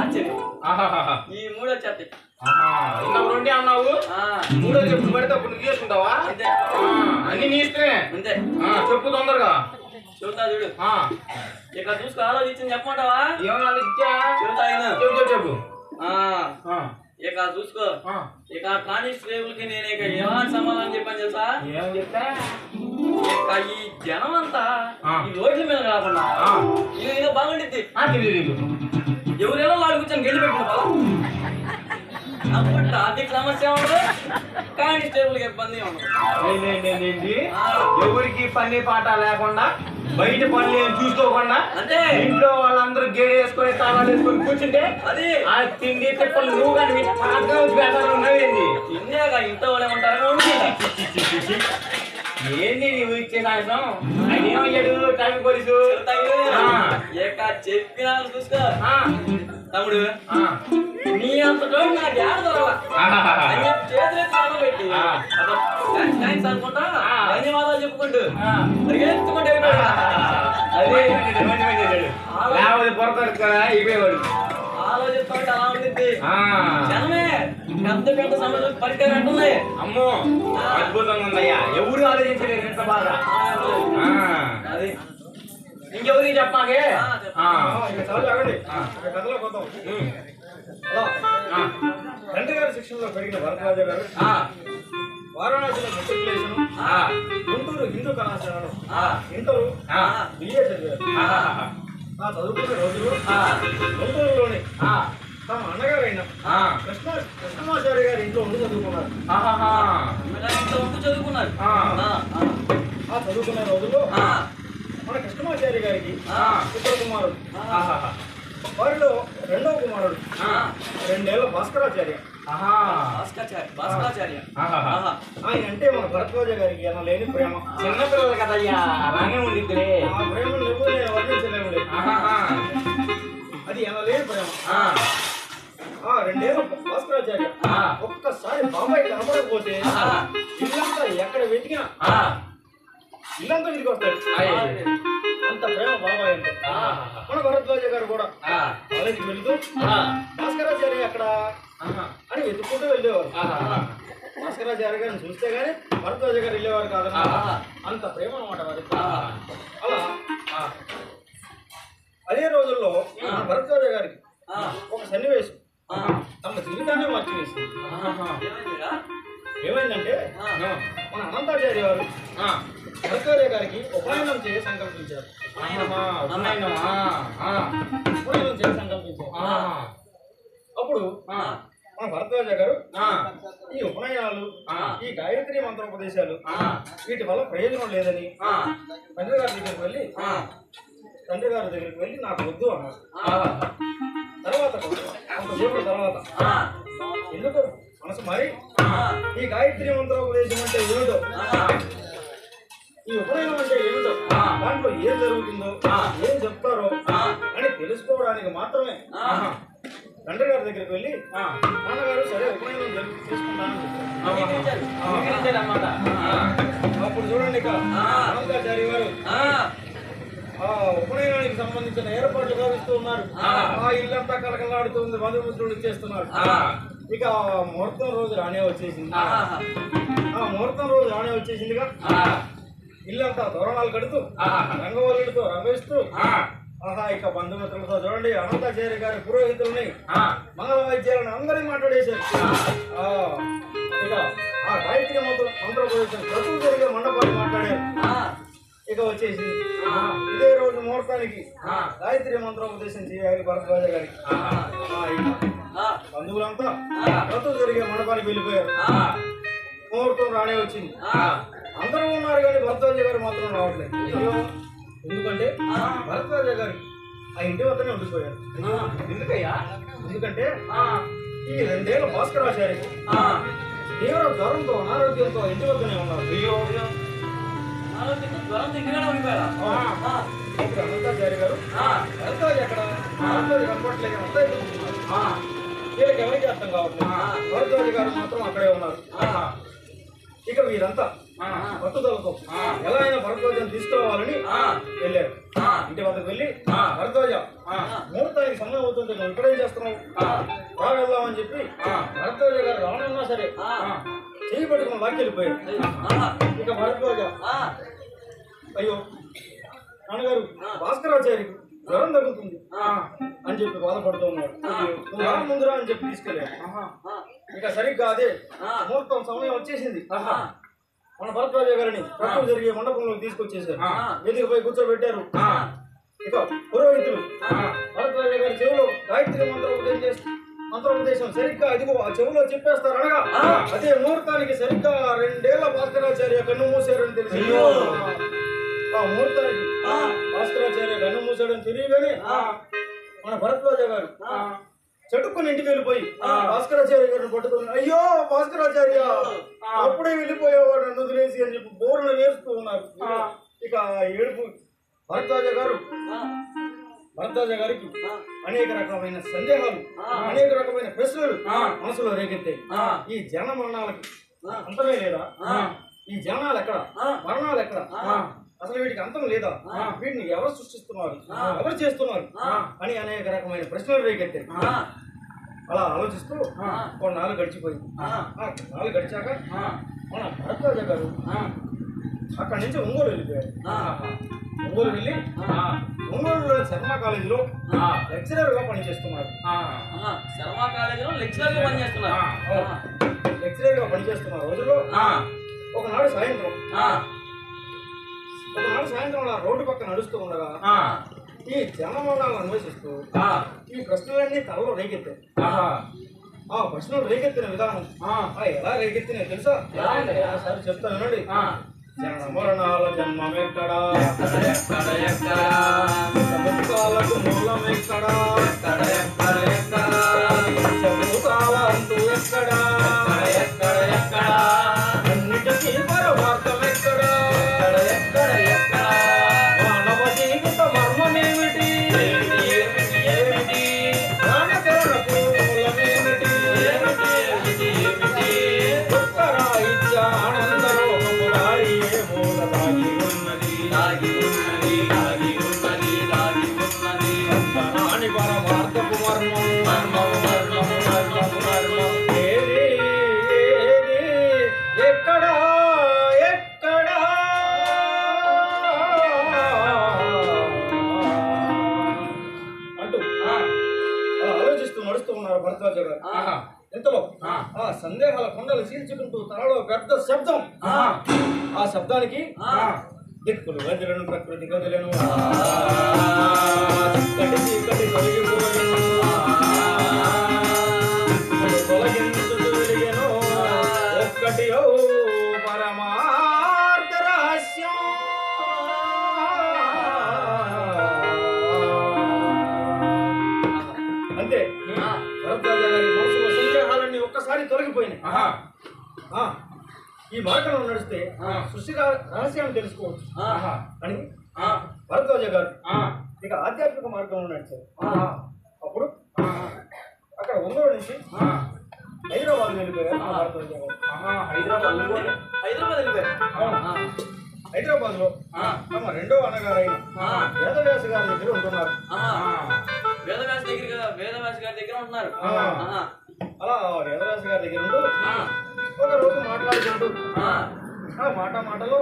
ఆశ్చర్యం. ఈ మూడు వచ్చేస్తాయి. ఇందాక రెండే అన్నావు, మూడో చెప్పు పెడితే అప్పుడు నువ్వు చేసుకుంటావా? అంతే, అన్ని నీ ఇష్టమే. అంతే. చెప్పు తొందరగా. చెబుతా చూడు. ఇక చూసుకో, ఆలోచించింది చెప్పమంటావా? ఏమన్నా ఆలోచించా? చెబుతా చెప్పు. ఇక చూసుకో. ఇక కానిస్టేబుల్ కి నేను ఇక ఎలాంటి సమాధానం చెప్పాను తెలుసా? ఏమని చెప్తా? ఇక ఈ జనం అంతా ఈ రోడ్ల మీద కాకుండా ఇది బాగుండిద్ది. ఎవరెలా వాళ్ళు కూర్చొని గెలి పెట్టిన బాగా అప్పుడు ట్రాఫిక్ సమస్య ఉండదు, కానిస్టేబుల్ కి ఇబ్బంది ఉండదు. ఎవరికి పని పాట లేకుండా, బయట పనులు ఏం చూసుకోకుండా, అంటే ఇంట్లో వాళ్ళందరూ గేడి వేసుకొని తాళాలు వేసుకొని కూర్చుంటే అది ఆ తిండి తిప్పలు నువ్వు కానీ ఉన్నవేంది? తిన్నాక ఇంట్లో వాళ్ళే ఉంటారు. ఏంది నువ్వు ఇచ్చే సాయం? ఆయన ఏమయ్యాడు ట్రాఫిక్ పోలీసు? చెప్పిన చూసుకో తమ్ముడు, నీ అంత డోర్ నాకు ఏడ దొరకలా అని చెప్పి చేతులెత్తి పెట్టి థ్యాంక్స్ అనుకుంటా ధన్యవాదాలు చెప్పుకుంటూ పరిగెత్తుకుంటూ అయిపోయాడు. ఆలోచిస్తుంటే అలా ఉండిద్ది. జనమే పెద్ద పెద్ద సమస్యలకు పరిష్కారం అంటున్నాయి. అమ్మో, అద్భుతంగా ఉందయ్యా. ఎవరు ఆలోచించలేదు ఇంత బాగా. అది ఇంకెవరికి చెప్పాకే? కథలో పోతాం. తండ్రి గారి శిక్షణలో పెరిగిన భరద్వాజ గారు వారణాసిలో మెట్రికులేషన్, గుంటూరు హిందూ కళాశాలలో ఇంటరు, బిఏ చదివారు. ఆ చదువుకునే రోజులు గుంటూరులోని తమ అన్నగారైన కృష్ణమాచార్య గారి ఇంట్లో ఉండి చదువుకున్నారు. ఆ చదువుకునే రోజుల్లో మన కృష్ణమాచార్య గారికి ఇద్దరు కుమారుడు. వారిలో రెండవ కుమారుడు 2 ఏళ్ల భాస్కరాచార్య. ఆయన అంటే మన భరద్వాజ గారికి అన్న లేని ప్రేమ. చిన్నపిల్లలు కదయ్యా, అలానే ఉండిద్దిలే. ఆ ప్రేమ నువ్వు నేను వర్ణించలేము. అది అన్న లేని ప్రేమ. 2 ఏళ్ల భాస్కరాచార్య ఒక్కసారి బాబాయ్ కనపడకపోతే ఇల్లంతా ఎక్కడ వెతికినా ఇల్లంతా ఇంటికి వస్తాడు. అంత ప్రేమ బాబాయ్ అంటే. మన భరద్వాజ గారు కూడా కాలేజీకి వెళ్తూ భాస్కరాచార్య అక్కడ అని వెతుక్కుంటూ వెళ్ళేవారు. భాస్కరాచార్య గారిని చూస్తే గానీ భరద్వాజ గారు వెళ్ళేవారు కాదన్నమాట. అంత ప్రేమ అనమాట వారి. అలా అదే రోజుల్లో భరద్వాజ గారికి ఒక సన్నివేశం తమ జీవితాన్ని మార్చివేసింది. ఏమైందంటే మన అనంతాచార్య గారు భరద్వాజ గారికి ఉపనయనం చేయ సంకల్పించారు. ఉపనయనం చేయ సంకల్పించారు. అప్పుడు మన భరద్వాజ గారు ఈ ఉపనయనాలు, ఈ గాయత్రి మంత్రోపదేశాలు వీటి వల్ల ప్రయోజనం లేదని తండ్రి గారి దగ్గరికి వెళ్ళి నాకు వద్దు అన్నారు. తర్వాత కొంతసేపటి తర్వాత ఎందుకు మనసు మారి ఈ గాయత్రి మంత్రోపదేశం అంటే ఏమిటో, ఈ ఉపనయనం అంటే ఏమిటో, దాంట్లో ఏం జరుగుతుందో, ఏం చెప్తారో అని తెలుసుకోవడానికి మాత్రమే తండ్రి గారి దగ్గరికి వెళ్ళి నాన్నగారు సరే ఉపనయనం చేసుకుంటానని చెప్పారు. అప్పుడు చూడండి ఇక అనంతాచార్య గారు ఉపనయనానికి సంబంధించిన ఏర్పాట్లు గావిస్తూ ఉన్నారు. ఆ ఇల్లంతా కలకలాడుతుంది, బంధుమిత్రులు చేస్తున్నారు. ఇక ముహూర్తం రోజు రానే వచ్చేసింది. ముహూర్తం రోజు రానే వచ్చేసిందిగా ఇల్లంతా తోరణాలు కడుతూ రంగవల్లులతో రంగేస్తూ ఇక బంధుమిత్రులతో చూడండి అనంతాచార్య గారి పురోహితుల్ని మంగళ వాయిద్యాలను అందరినీ మాట్లాడేశారు. ఇక ఆ గాయత్రి మంత్రోపదేశం ప్రతులు జరిగే మండపాన్ని మాట్లాడారు. ఇక వచ్చేసింది ఇదే రోజు ముహూర్తానికి గాయత్రి మంత్రోపదేశం చేయాలి భరద్వాజ గారికి. బంధువులంతా ప్రతులు జరిగే మండపానికి వెళ్ళిపోయారు. ముహూర్తం రానే వచ్చింది. అందరూ ఉన్నారు కానీ భరద్వాజ గారు మాత్రం రావట్లేదు. ఎందుకంటే భరద్వాజ గారు ఆ ఇంటి వద్దనే ఉండిపోయారు. ఎందుకయ్యా? ఎందుకంటే ఈ 2 ఏళ్ల భాస్కరాచార్య తీవ్ర జ్వరంతో అనారోగ్యంతో ఇంటి వద్దనే ఉన్నారు. అనంతాచార్య గారు భరద్వాజ ఎక్కడ భరద్వాజ కనపట్లేదు, అంతా వీళ్ళకి ఎవరికి అర్థం కావట్లేదు. భరద్వాజ గారు మాత్రం అక్కడే ఉన్నారు. ఇక వీరంతా పట్టుదలతో ఎలా అయినా భరద్వాజను తీసుకురావాలని వెళ్ళారు. ఇంటి వద్దకు వెళ్ళి భరద్వాజ ముహూర్తానికి సమయం అవుతుంటే నువ్వు ఇక్కడేం చేస్తున్నావు, బాగా వెళ్దామని చెప్పి భరద్వాజ గారు రానున్నా సరే చేయి పట్టుకుని లాక్కెళ్ళిపోయాడు. ఇక భరద్వాజ అయ్యో నాన్నగారు భాస్కరాచార్యకు జ్వరం తగ్గుతుంది అని చెప్పి బాధపడుతూ ఉన్నాడు. నువ్వు ముందురా అని చెప్పి తీసుకెళ్ళాడు. ఇక సరిగ్గా అదే ముహూర్తం సమయం వచ్చేసింది. మన భరద్వాజ గారిని ప్రతులు జరిగే మండపంలోకి తీసుకొచ్చేసారు. వేదికపై కూర్చోబెట్టారు. ఇక పురోహితులు భరద్వాజ గారి చెవులో గాయత్రి మంత్రోపదేశం సరిగ్గా అదిగో ఆ చెవులో చెప్పేస్తారు. అనగా అదే ముహూర్తానికి సరిగ్గా 2 ఏళ్ల భాస్కరాచార్య కన్ను మూసారని తెలిసి ఆ ముహూర్తానికి భాస్కరాచార్య కన్ను మూసాడని తెలియగానే మన భరద్వాజ గారు చెట్టుకుని ఇంటికి వెళ్ళిపోయి భాస్కరాచార్య గారిని పట్టుకుని అయ్యో భాస్కరాచార్య అప్పుడే వెళ్ళిపోయేవాడు నన్ను వదిలేసి అని చెప్పి బోరున వేస్తూ ఉన్నారు. ఇక ఏడుపు భరద్వాజ గారికి అనేక రకమైన సందేహాలు, అనేక రకమైన ప్రశ్నలు మనసులో రేకెత్తాయి. ఈ జన మరణాలకి అంతమే లేదా, ఈ జనాలు ఎక్కడ, మరణాలు ఎక్కడ, అసలు వీటికి అంతం లేదా, వీటిని ఎవరు సృష్టిస్తున్నారు, ఎవరు చేస్తున్నారు అని అనేక రకమైన ప్రశ్నలు రేకెత్తాయి. అలా ఆలోచిస్తూ కొన్నాళ్ళు గడిచిపోయింది. కొన్నాళ్ళు గడిచాక మన భరద్వాజ గారు అక్కడి నుంచి ఒంగోలు వెళ్ళిపోయారు. ఒంగోలు వెళ్ళి ఒంగోలులో శర్మ కాలేజీలో లెక్చరర్ గా పనిచేస్తున్నారు. లెక్చరర్ గా పనిచేస్తున్నారు రోజుల్లో ఒకనాడు సాయంత్రం రోడ్డు పక్క నడుస్తూ ఉండగా ఈ జనమరణాలను అన్వేషిస్తూ ఈ ప్రశ్నలన్నీ తలలో రేకెత్తాయి. ఆ ప్రశ్నలు రేకెత్తిన విధానం ఎలా రేకెత్తినాయి తెలుసా? సరే చెప్తాను వినండి. జన మరణాల జన్మమెక్కడా, చమత్కాలకు మూలమెక్కడా, చమత్కాల అంతు ఎక్కడా, అన్నిటికీ పరమార్థం ఎక్కడా, మానవ జీవిత మర్మమేమిటి, ప్రాణకరణకు మూలమేమిటి, ఉత్తర ఇచ్చ ఆనందలోకము దారి ఏ మూల దాగి ఉన్నది, అంతరాని పరమార్థపు మర్మం ఏది ఎక్కడా అంటూ అలా ఆలోచిస్తూ నడుస్తూ ఉన్నారు భరద్వాజ గారు. ఇంతలో ఆ ఆ సందేహాల కొండలు చీల్చుకుంటూ తనలో పెద్ద శబ్దం. ఆ శబ్దానికి దిక్కులు గదిలను ప్రకృతి గదులను చీకటి చీకటి తొలగిపోయెను. తొలగించుచు వెలిగెను ఒక్కటి పరమార్థ రహస్యం. అంతే భరద్వాజ గారి మనసులో సందేహాలన్నీ ఒక్కసారి తొలగిపోయినాయి. ఈ మార్గంలో నడిస్తే సృష్టి రహస్యాన్ని తెలుసుకోవచ్చు అని భరద్వాజ గారు ఇక ఆధ్యాత్మిక మార్గంలో నడిచారు. అప్పుడు అక్కడ ఒంగోలు నుంచి హైదరాబాద్ వెళ్ళిపోయారు భరద్వాజ గారు. హైదరాబాద్ లో తమ రెండో అన్నగారైన వేదవ్యాస గారి దగ్గర ఉంటున్నారు. వేదవ్యాస గారి దగ్గర ఉంటున్నారు. అలా వేదవ్యాస గారి దగ్గర ఉంటూ ఒక రోజు మాట్లాడుకుంటూ మాటలో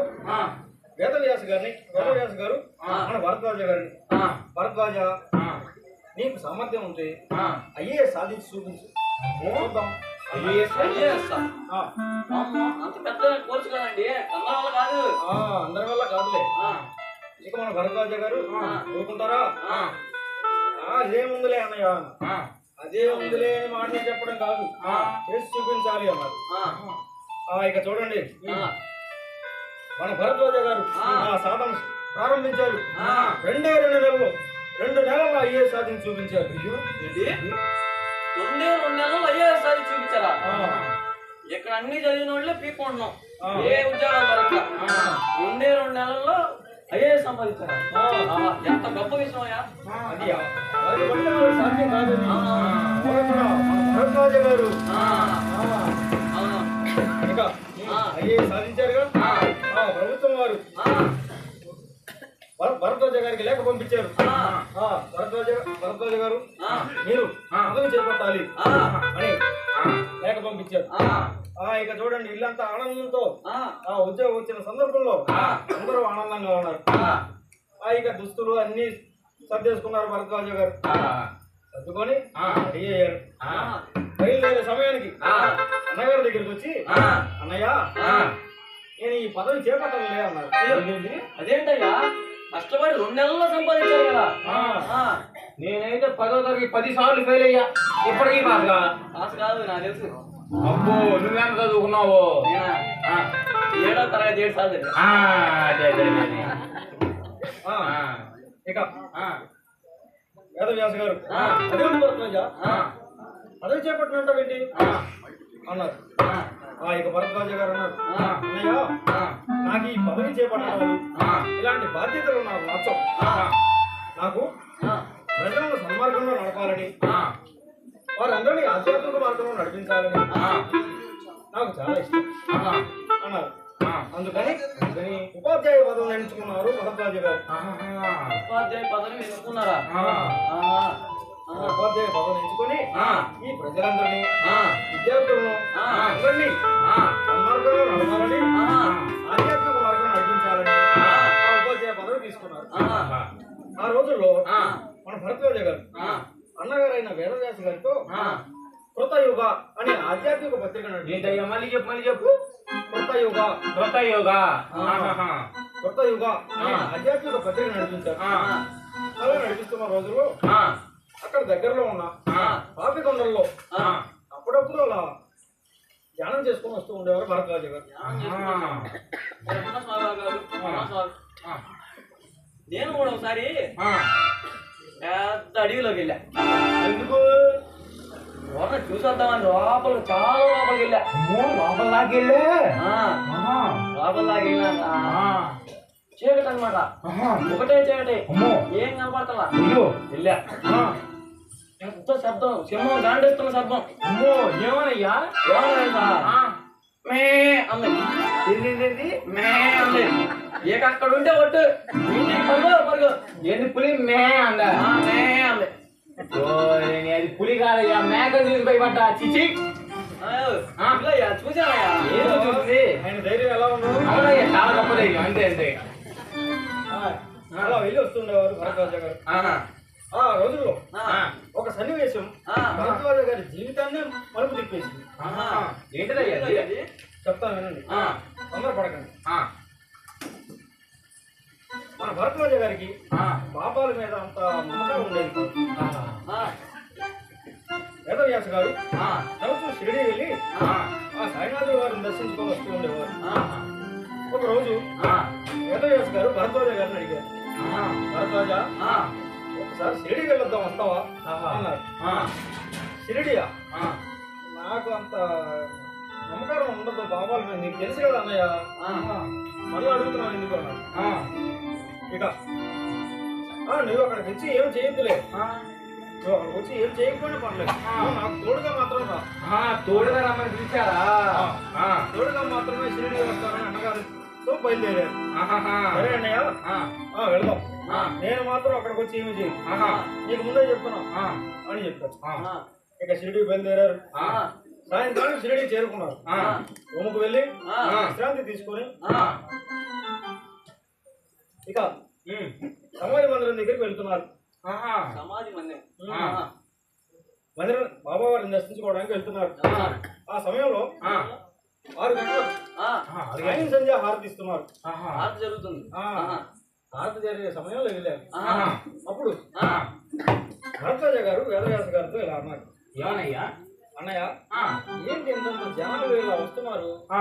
వేదవ్యాస గారు మన భరద్వాజ గారిని, భరద్వాజ నీకు సామర్థ్యం ఉంటే ఐఏఎస్ సాధించి చూపించు చూద్దాం. అంత పెద్ద కోర్సు కదండి, అందరి వల్ల కాదు. అందరి వల్ల కాదులే. ఇక మన భరద్వాజ గారు ఊరుకుంటారా? అదేముందిలే అన్నయ్య, అదే ఉందిలే అని మాటలు చెప్పడం కాదు, చేసి చూపించాలి అన్నారు. ఇక చూడండి, మన భరద్వాజ గారు సాధన ప్రారంభించారు. 2 నెలల్లో ఐఏఎస్ సాధించి చూపించారు. 2 నెలలు ఐఏఎస్ సాధించి చూపించారా? ఇక్కడ అన్ని చదివిన వాళ్ళే పీక్కుంటున్నాం, ఏ ఉద్యోగాలు దొరక. 2 నెలల్లో ఐఏఎస్ సంపాదించారా? ఎంత గొప్ప విషయం అయ్యా. అది సాధ్యం కాదు. భరద్వాజ గారు ఇక ఐఏఎస్ సాధించారుగా. ప్రభుత్వం వారు భరద్వాజ గారికి లేఖ పంపించారు. భరద్వాజ గారు మీరు పదవి చేపట్టాలి అని లేఖ పంపించారు. ఇక చూడండి, ఇల్లంతా ఆనందంతో ఉద్యోగం వచ్చిన సందర్భంలో అందరూ ఆనందంగా ఉన్నారు. ఇక దుస్తులు అన్ని సర్దేసుకున్నారు భరద్వాజ గారు. సర్దుకొని రెడీ అయ్యారు. బయలుదేరే సమయానికి అన్నగారి దగ్గరికి వచ్చి, అన్నయ్య నేను ఈ పదవి చేపట్టాలి అన్నారు. అదేంటయ్యా, కష్టపడి 2 నెలల్లో సంపాదించారు కదా. నేనైతే 10వ తరగతి 10 సార్లు ఫెయిల్ అయ్యా, ఇప్పటికీ పాస్ కాదు, నాకు తెలుసు. అబ్బో, నువ్వెంత చదువుకున్నావు? 7వ తరగతి 7 సార్లు. ఇక వేదవ్యాస గారు పదవి చేపట్టినట్టేంటి అన్నారు. ఇక భరద్వాజ గారు అన్నారు, అన్నయ్య నాకు ఈ పదవి చేపట్టడం, ఇలాంటి బాధ్యతలు నాకు నచ్చవు. నాకు ప్రజలను సన్మార్గంలో నడపాలని, వారందరినీ ఆధ్యాత్మిక మార్గంలో నడిపించాలని నాకు చాలా ఇష్టం అన్నారు. అందుకని ఉపాధ్యాయ పదవిని ఎంచుకున్నారు భరద్వాజ గారు. ఉపాధ్యాయ పదవిని ఎంచుకున్నారా? ఉపాధ్యాయ పదవిని ఎంచుకొని ఈ ప్రజలందరినీ, విద్యార్థులను అందరినీ సన్మార్గంలో నడపాలని, ఆధ్యాత్మిక మార్గం నడిపించాలని ఉపాధ్యాయ పదవి తీసుకున్నారు. ఆ రోజుల్లో మన భరద్వాజ గారు అన్నగారైన వేదవ్యాస గారితో కృతయుగ అనే ఆధ్యాత్మిక పత్రిక ఏంటయ్యా, మళ్ళీ చెప్పు. కృతయుగ అనే ఆధ్యాత్మిక పత్రిక నడిపించారు. అలా నడిపిస్తున్న రోజుల్లో అక్కడ దగ్గరలో ఉన్న పాపికొండల్లో అప్పుడప్పుడు అలా ధ్యానం చేసుకొని వస్తూ ఉండేవారు భరద్వాజ గారు. నేను కూడా ఒకసారి పెద్ద అడవిలోకి వెళ్ళా. ఎందుకు? చూసొద్దామని చాలా లోపలికి వెళ్ళా. లోపలికి వెళ్ళా? లోపలికి వెళ్ళా. చీకటి అనమాట, ఒకటే చీకటి, ఏం కనపడతలా. వెళ్ళా, ఎంత శబ్దం, సింహం గాండిస్తున్న శబ్దం. ఏమనయ్యా? ఏమన్నా మే అంది. మే అంది. ఇక అక్కడ ఉంటే ఒట్టు ఇంటికి పరుగు. ఏంది పులి మే అందా? మే అంది. అది పులి కాదయ్యా, మేకలు తీసుకుపోయిపడ్డా. చిచి, చూసానయ్యా. ఏదో చూసింది. ఆయన ధైర్యం ఎలా ఉందో. అవునయ్యా, చాలా గొప్పదయ్యా. అంతే అలా వెళ్ళి వస్తుండేవారు భరద్వాజ గారు. ఆ రోజుల్లో ఆ. ఒక సన్నివేశం ఆ. భరద్వాజ గారి జీవితాన్ని మలుపు తిప్పేసింది. ఏంటిదయ్యా అది? అది? చెప్తాను వినండి, ఆ, తొందరపడకండి. ఆ, మన భరద్వాజ గారికి ఆ, పాపాల మీద అంత నమ్మకం ఉండేది కాదు. ఆ, ఆ. వేదవ్యాస గారు ఆ, తరచూ షిరిడి వెళ్ళి ఆ, ఆ సాయినాథుల వారిని దర్శించుకొని వస్తూ ఉండేవారు. ఆ. ఒక రోజు ఆ, వేదవ్యాస గారు భరద్వాజ గారిని అడిగారు, ఆ, భరద్వాజ ఆ, ఒకసారి షిరిడి వెళ్ళొద్దాం, వస్తావా అన్నారు. ఆ, షిరిడియా? ఆ, నాకు అంత నమ్మకం ఉండదు బాబాల మీద, నీకు తెలుసు కదా అన్నయ్య, మళ్ళీ అడుగుతున్నాను ఎందుకు అన్నారు. ఆ, ఇక నువ్వు అక్కడికి వచ్చి ఏం చేయొద్దులే, ఆ, నువ్వు అక్కడికి వచ్చి ఏం చేయకపోయినా పర్లేదు, నువ్వు నాకు తోడుగా మాత్రం రా, ఆ, తోడుగా రమ్మని పిలిచారా? ఆ, తోడుగా మాత్రమే షిరిడి వస్తానని అన్నగారితో బయలుదేరారు. ఆహాహా, సరే అన్నయ్య, ఆ, వెళ్దాం, ఆ, నేను మాత్రం అక్కడికి వచ్చి ఏమి చేయను, ఆహా, నీకు ముందే చెప్తున్నా ఆ, అని చెప్పారు. ఆ, ఇక షిరిడి బయలుదేరారు. ఆ, సాయంత్రానికి షిరిడి చేరుకున్నారు. ఆ, రూముకు వెళ్ళి ఆ. విశ్రాంతి తీసుకొని ఆ, ఇక ఉమ్, సమాధి మందిరం దగ్గరికి వెళ్తున్నారు. ఆహా, సమాధి మందిరం. ఆ. మందిరం బాబా వారిని దర్శించుకోవడానికి వెళ్తున్నారు. ఆ, ఆ సమయంలో ఆ, 6 గంటలకు ఆ. ఆ, అడిగా. సాయం సంధ్య హారతి ఇస్తున్నారు. ఆహా, ఆర్తి జరుగుతుంది. ఆ, ఆహా. హారతి జరిగే సమయంలో వెళ్ళారు. ఆహా. అప్పుడు ఆ, భరద్వాజ గారు వేదవ్యాస గారితో ఇలా అన్నారు, ఏమనయ్యా? అన్నయ్య ఆ, ఏంటి ఇంత జనాలు ఇలా వస్తున్నారు, ఆ,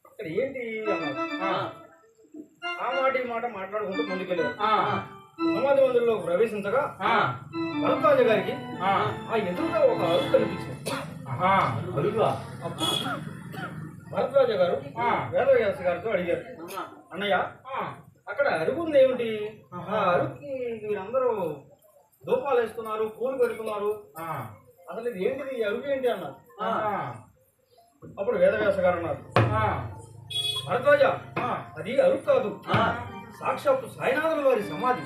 ఇక్కడ ఏంటి అన్నారు. ఆ, ఆ మాట ఈ మాట మాట్లాడుకుంటూ ముందుకెళ్ళారు. ఆ, సమాధి మందిరంలో ప్రవేశించగా ఆ, భరద్వాజ గారికి ఆ, ఆ ఎదురుగా ఒక అరుగు కనిపించింది. ఆహా, అడుగువా? భరద్వాజ గారు ఆ. వేదవ్యాస గారితో అడిగారు, ఆహా. అన్నయ్య ఆ, అక్కడ అరుగు ఉంది ఏమిటి, ఆ అరుగుకి మీరందరూ ధూపాలు వేస్తున్నారు, పూలు పెడుతున్నారు, ఆ, అసలు ఇది ఏంటిది, ఈ అరుగు ఏంటి అన్నారు. ఆహా, అప్పుడు వేదవ్యాస గారు అన్నారు, ఆ, భరద్వాజ ఆ, అది అరుగు కాదు, ఆ. సాక్షాత్తు సాయినాథుల వారి సమాధి.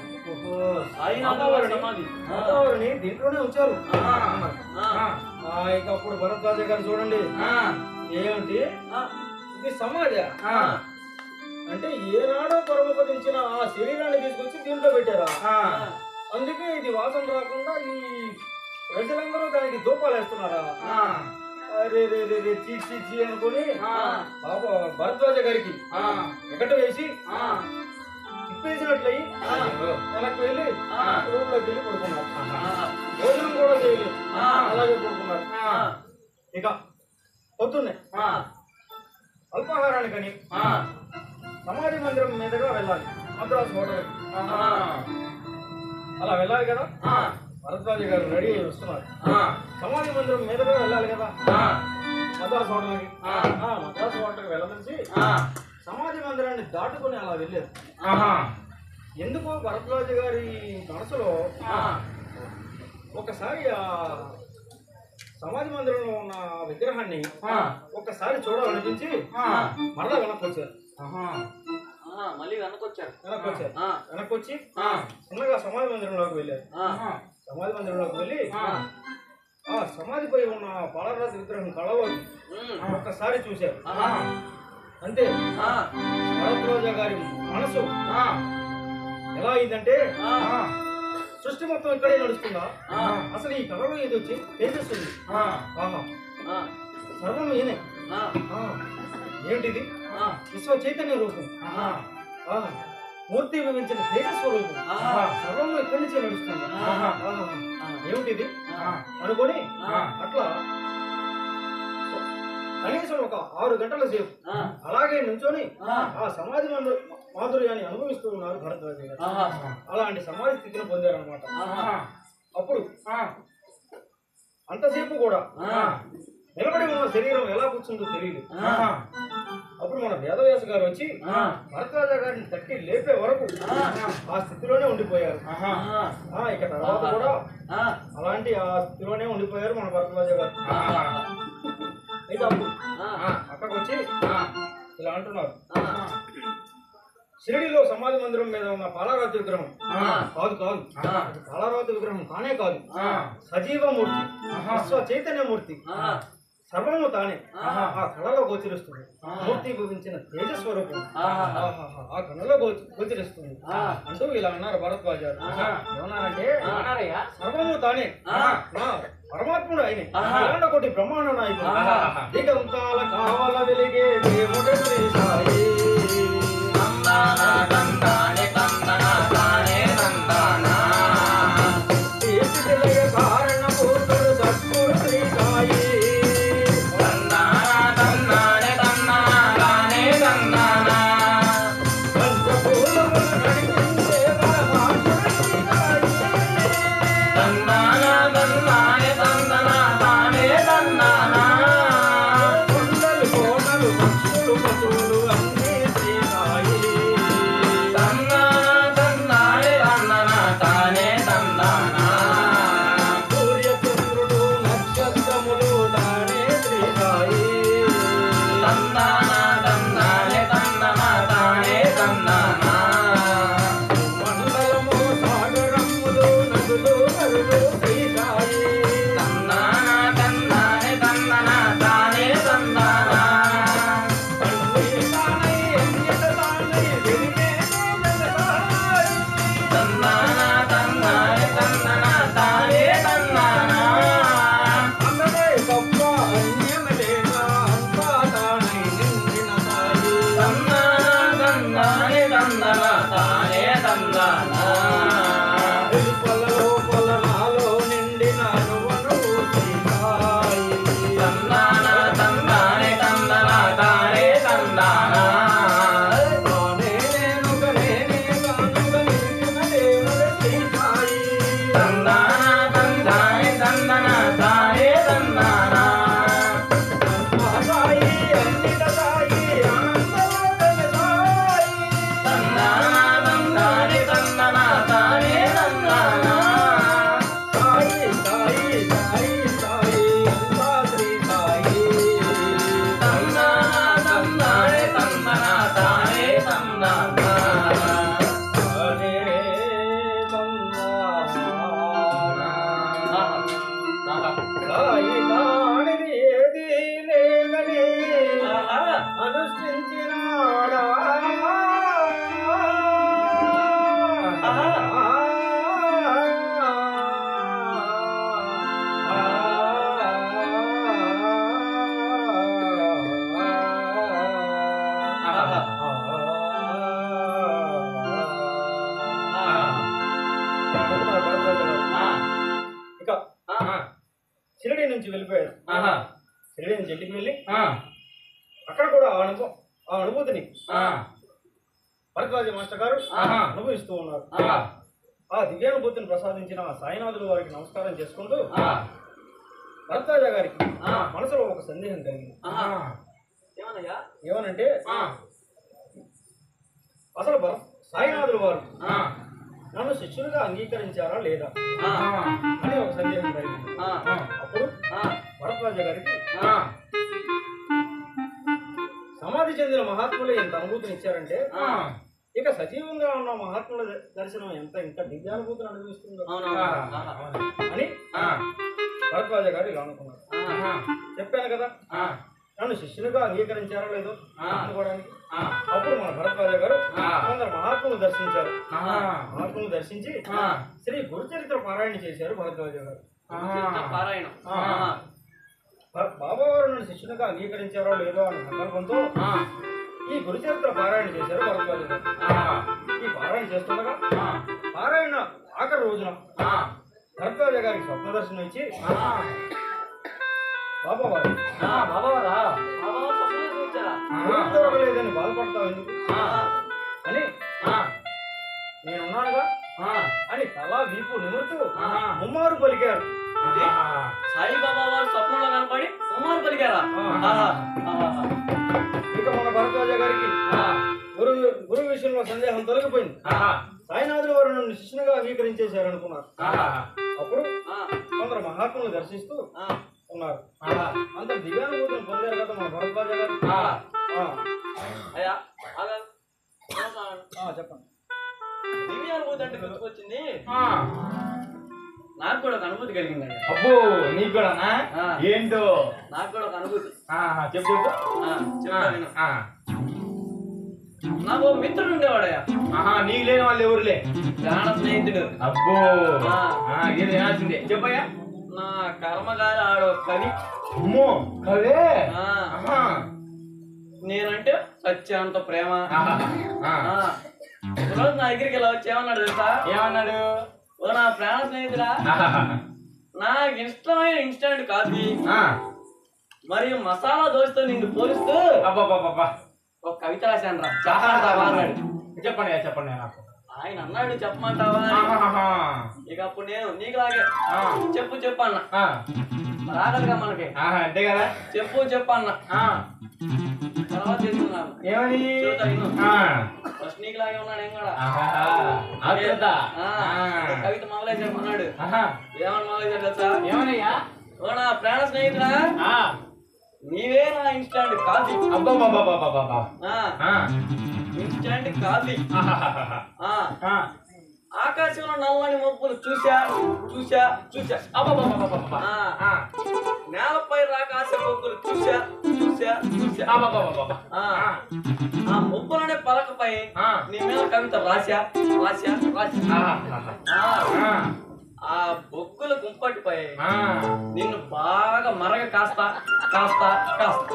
సాయినాథ వారి సమాధి. బాబావారిని దీంట్లోనే ఉంచారు ఆ. అన్నారు. ఆ. ఇక అప్పుడు భరద్వాజ గారు చూడండి, ఆ, ఏమిటి ఆ. ఇది సమాధి ఆ, అంటే ఏనాడో పరమపదించిన ఆ శరీరాన్ని తీసుకొచ్చి దీంట్లో పెట్టారా, ఆ, అందుకే ఇది వాసన రాకుండా ఈ ప్రజలందరూ దానికి ధూపాలు వేస్తున్నారా, ఆ, అరే రే రే రే చీ చీ చీ అనుకుని ఆ, బాబా భరద్వాజ గారికి ఆ, ఎగట వేసి ఆ, తిప్పేసినట్లయి వెనక్కి వెళ్ళి ఆ. రూమ్లోకి వెళ్ళి పడుకున్నారు. ఆ. భోజనం కూడా చేయలేదు, ఆ. అలాగే పడుకున్నారు. ఆ, ఇక పొద్దున్నే ఆ, అల్పాహారానికని ఆ, సమాధి మందిరం మీదుగా వెళ్ళాలి, మద్రాసు హోటల్. ఆహా, అలా వెళ్ళాలి కదా, ఆ, భరద్వాజ గారు రెడీ అయ్యి వస్తున్నారు. ఆ, సమాధి మందిరం మీదుగా వెళ్ళాలి కదా ఆ, మద్రాసు హోటల్కి. ఆ. మద్రాసు హోటల్కి వెళ్ళమనిసి ఆ, సమాధి మందిరాన్ని దాటుకొని అలా వెళ్ళారు. ఆహా, ఎందుకు భరద్వాజ గారి మనసులో ఆ, ఒకసారి ఆ సమాధి మందిరంలో ఉన్న ఆ విగ్రహాన్ని ఆ, ఒక్కసారి చూడాలనిపించి ఆ, మరలా వెనక్కి వచ్చారు. ఆహా, ఆ. మళ్ళీ వెనకొచ్చారు. ఆ. వెనక్కి వచ్చి ఆ, చిన్నగా సమాధి మందిరంలోకి వెళ్ళారు. ఆ. ఆహా, సమాధి మందిరంలోకి వెళ్ళి ఆ, ఆ సమాధిపై ఉన్న పాలరాజు విగ్రహం కళలో ఉమ్. ఒక్కసారి చూశారు. ఆహా. అంతే ఆ. భరద్వాజ గారి మనసు ఆ, ఎలా అయిందంటే, ఆ. ఆ, సృష్టి మొత్తం ఇక్కడే నడుస్తుందా, ఆ. అసలు ఈ కళలో ఇది వచ్చి తేజస్సుంది, ఆ, ఆహా ఆ. సర్వం ఈయనే, ఆ. ఆ, ఏమిటిది, ఆ. విశ్వ చైతన్య రూపం, ఆహా, ఆహా, మూర్తి విభజించిన తేజస్వరూపం, ఆహా. సర్వం ఇక్కడి నుంచే నడుస్తుంది, ఆహా. ఆహా, ఆ. ఏమిటిది ఆ, అనుకొని ఆ. అట్లా కనీసం ఒక 6 గంటల సేపు ఆ. అలాగే నుంచొని ఆ. ఆ సమాధి మాధుర్యాన్ని అనుభవిస్తూ ఉన్నారు భరద్వాజ గారు. ఆహా. అలాంటి సమాధి స్థితిని పొందారనమాట. ఆహా. అప్పుడు ఆ, అంతసేపు కూడా ఆ. నిలబడి ఉన్న శరీరం ఎలా కూర్చుందో తెలియదు. ఆహా, అప్పుడు మన వేదవ్యాస గారు వచ్చి ఆ. భరద్వాజ గారిని తట్టి లేపే వరకు ఆ స్థితిలోనే ఉండిపోయారు. ఆహా, ఇక తర్వాత కూడా ఆ. అలాంటి ఆ స్థితిలోనే ఉండిపోయారు మన భరద్వాజ గారు. ఆహా, అయితే అప్పుడు ఆ. అక్కడికి వచ్చి ఆ, ఇలా అంటున్నారు, ఆ. షిరిడిలో సమాధి మందిరం మీద ఉన్న పాలరాతి విగ్రహం ఆ. కాదు కాదు, ఆ. అది పాలరాతి విగ్రహం కానే కాదు, ఆ, సజీవ మూర్తి, ఆహా. విశ్వ చైతన్య మూర్తి, ఆ. సర్వము తానే ఆ కళలో గోచరిస్తుంది. మూర్తి భవించిన తేజస్వరూపం ఆ కళలో గోచరిస్తుంది అంటూ ఇలా అన్నారు భరద్వాజారు. ఏమన్నారంటే సర్వము తానే పరమాత్ముడు ఆయన అఖండ కోటి బ్రహ్మాండ నాయకుడు దిగంతాల కావల వెలిగే దేవుడు శ్రీ సాయి. కారణభూతుడు సద్గురు శ్రీ సాయి. పంచభూతములు నడిపించే పరమాత్ముడు శ్రీ సాయి. కొండలు కోనలు పక్షులు పశువులు అన్నీ శ్రీ సాయి. సూర్యచంద్రుడు నక్షత్రములు తానే శ్రీ సాయి. మండలము సాగరములు నదులు కరులు శ్రీ సాయి. అన్నీ తానై అన్యత తానై వెలిగే తేజ సాయి. అన్నదే తప్ప అన్యమలేక అంతా తానై నిండిన సాయి. వెలుపల లోపల నాలో నిండిన అనువనువు శ్రీ సాయి. తానే నేనుగ నేనే కానుగ నిలిచిన దేవుడు శ్రీ సాయి. సాయి అన్నిట సాయి ఆనందలోకమే సాయి. సాయి సాయి సాయి సాయి అంతా శ్రీ సాయి. హరే సాయి కానిది ఏది లేదని అనుష్ఠించినాడా. ఇక షిరిడి నుంచి వెళ్ళిపోయారు. షిరిడి నుంచి ఇంటికి వెళ్ళి అక్కడ కూడా ఆ అనుభూతిని భరద్వాజ మాస్టర్ గారు అనుభవిస్తూ ఉన్నారు. ఆ దివ్యానుభూతిని ప్రసాదించిన సాయినాథుడు వారికి నమస్కారం చేసుకుంటూ భరద్వాజ గారికి మనసులో ఒక సందేహం కలిగింది. ఏమనంటే అసలు సాయినాథుడు వారు నన్ను శిష్యులుగా అంగీకరించారా లేదా అని ఒక సందేహం కలిగింది. అప్పుడు భరద్వాజ గారికి సమాధి చెందిన మహాత్ములు ఎంత అనుభూతిని ఇచ్చారంటే ఇక సజీవంగా ఉన్న మహాత్ముల దర్శనం ఎంత దివ్యానుభూతిని అనుభవిస్తుందో అని భరద్వాజ గారు ఇలా అనుకున్నారు. చెప్పాను కదా నన్ను శిష్యునిగా అంగీకరించారో లేదో అనుకోవడానికి. అప్పుడు మన భరద్వాజ గారు కొందరు మహాత్ములు దర్శించారు. మహాత్ములు దర్శించి శ్రీ గురుచరిత్ర పారాయణ చేశారు భరద్వాజ గారు. బాబా వారు నన్ను శిష్యునిగా అంగీకరించారో లేదో అన్న సందర్భంతో ఈ గురుచరిత్ర పారాయణ చేశారు భరద్వాజ గారు. ఈ పారాయణ చేస్తుండగా పారాయణ ఆఖరి రోజున భరద్వాజ గారికి స్వప్న దర్శనం ఇచ్చి బాబావారు దొరకలేదని బాధపడతావు ఎందుకు అని నేనున్నానుగా అని తలా వీపు నిమురుతూ ముమ్మారు పలికారు. సాయిబాబా వారు స్వప్నంలో కనపడి ఉమ్మారు పలికారా? ఇక మన భరద్వాజ గారికి గురువు విషయంలో సందేహం తొలగిపోయింది. సాయినాథుడు వారు నన్ను శిష్యునిగా అంగీకరించేశారు అనుకున్నారు. అప్పుడు కొందరు మహాత్ములు దర్శిస్తూ ఉన్నారు. అంత దివ్యానుభూతిని పొందారు కదా మన భరద్వాజ గారు. చెప్పండి. దివ్యానుభూతి అంటే గుర్తుకొచ్చింది. నాకు కూడా ఒక అనుభూతి కలిగింది. అబ్బో నీకు కూడానా? ఏంటో నాకు కూడా ఒక అనుభూతి. చెప్పు చెప్పు. చెప్తా విను. నాకు ఓ మిత్రుడు ఉండేవాడయ్యా. నీకు లేని వాళ్ళు ఎవరులే? ప్రాణ స్నేహితుడు. అబ్బో ఏది వినాల్సిందే చెప్పయ్యా. నా కర్మగాలి ఆడో కవి. అమ్మో కవే. నేనంటే సత్యాంత ప్రేమ. రోజు నా దగ్గరికి ఇలా వచ్చి ఏమన్నాడు తెలుసా? ఏమన్నాడు? ఓ నా ప్రాణ స్నేహితుడా, నాకు ఇష్టమైన ఇన్స్టెంట్ కాఫీ మరియు మసాలా దోశతో నిన్ను పోలిస్తూ ఒక కవిత రాశాను రా, చెప్పమంటావా అన్నాడు. చెప్పండి చెప్పండి నాకు. ఆయన అన్నాడు చెప్పమంటావా. ఇక అప్పుడు నేను నీకులాగే చెప్పు చెప్పు అన్న. రాగలిగా మనకి అంతే కదా. చెప్పు చెప్పు అన్న. తర్వాత తీసుకున్నాను. ఏమని? ఫస్ట్ నీకులాగే ఉన్నాడు ఏం కూడా. కవిత మొదలైతే అన్నాడు. ఏమని మొదలైతే తెలుసా? ఏమనయ్యా? ఓ నా ప్రాణ స్నేహితుడా, నీవే నా ఇన్స్టెంట్ కాఫీ. Instant coffee. ఆకాశంలో నల్లని మబ్బులు చూసా చూసా చూసా. నేలపై రాకాశ మబ్బులు చూసా చూసా చూసా. ఆ మబ్బులనే పలకపై నీ మీద కవిత రాశా రాశా రాశా. ఆ బొగ్గుల కుంపటిపై నిన్ను బాగా మరగ కాస్తా కాస్తా కాస్తా.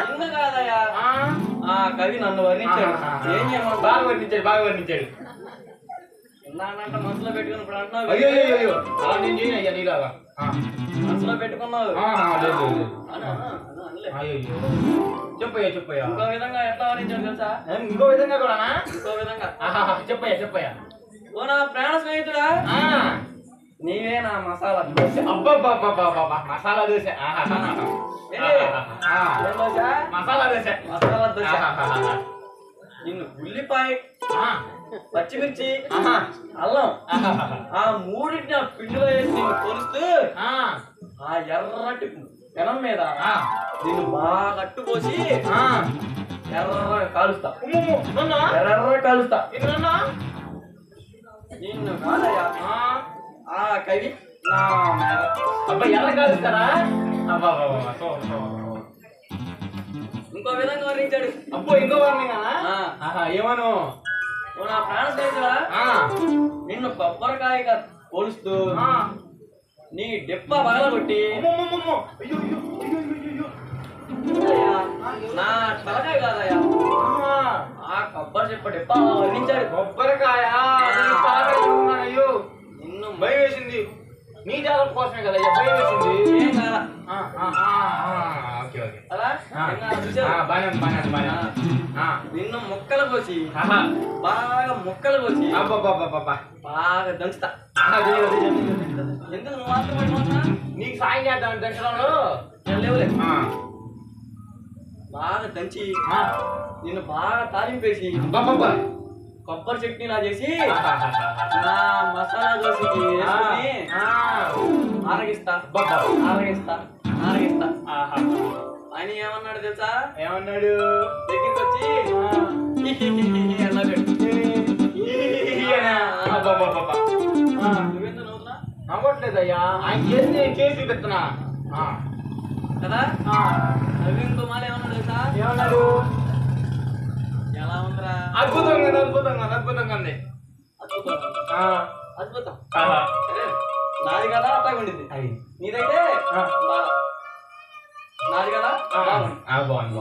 నిన్ను కాదయ్యా, ఆ కవి నన్ను వర్ణించాడు. ఏం చేయమని? బాగా వర్ణించాడు బాగా వర్ణించాడు. నానంట మనసులో పెట్టుకుని ఇప్పుడు అంటున్నావు. మనసులో పెట్టుకున్నావు. చెప్పయ్యా చెప్పయ్యా. ఇంకో విధంగా ఎట్లా వర్ణించాడు తెలుసా? ఇంకో విధంగా కూడా. ఇంకో విధంగా చెప్పయ్యా చెప్పయ్యా. ఓ నా ప్రాణ స్నేహితుడా, నీవే నా మసాలా దోశ. అబ్బబ్బబ్బబ్బబ్బ మసాలా దోశ. మసాలా దోశ మసాలా దోశ. నిన్ను ఉల్లిపాయ పచ్చిమిర్చి అల్లం ఆ మూడింటిని ఆ పిండిలో వేసి నిన్ను కొలుస్తూ ఆ ఎర్రటి పెనం మీద నిన్ను బాగా కట్టుకోసి ఎర్ర కాలుస్తా. ఎర్ర కాలుస్తా. నిన్ను కాదయ్యా, ఆ కవి నా మీద. అబ్బా ఎర్ర కాలుస్తారా? ఇంకో విధంగా వర్ణించాడు. అబ్బో ఇంకో వర్ణింగా? ఏమను? నా ప్రాణ స్నేహితుడా, నిన్ను కొబ్బరికాయగా పోలుస్తూ నీ డెప్ప పగలగొట్టి నా తలకాయ కాదయ్యా, ఆ కొబ్బరి చెప్ప డెప్ప వర్ణించాడు. కొబ్బరికాయ అయ్యో నిన్ను భయం వేసింది. నీ జాగ్రత్త కోసమే కదా భయం వేసింది. ఏం కాదా? నిన్ను మొక్కలు కోసి బాగా మొక్కలు కోసి బాగా దంచుతా. ఎందుకు నువ్వు మాత్రం పడిపోతున్నా? నీకు సాయం చేద్దాం దంచడంలో లేవులే. బాగా దంచి నిన్ను బాగా తాలింపేసి కొబ్బరి చట్నీలా చేసి నా మసాలా దోశకి వేసుకొని ఆరగిస్తా ఆరగిస్తా ఆరగిస్తా. ఆయన ఏమన్నాడు తెలుసా? ఏమన్నాడు? దగ్గరికి వచ్చి అన్నాడు. నువ్వెందుకు నవ్వుతున్నా? నవ్వట్లేదయ్యా, ఆయన చేసి చూపిస్తున్నా కదా. నవ్వి ఇంకో మాట ఏమన్నాడు తెలుసా? ఏమన్నాడు? ఎలా ఉందిరా? అద్భుతంగా అద్భుతంగా అద్భుతంగా ఉంది. అద్భుతం. సరే నాది కదా అట్లా ఉండింది. నీదైతే నాది కదా బాగుంది.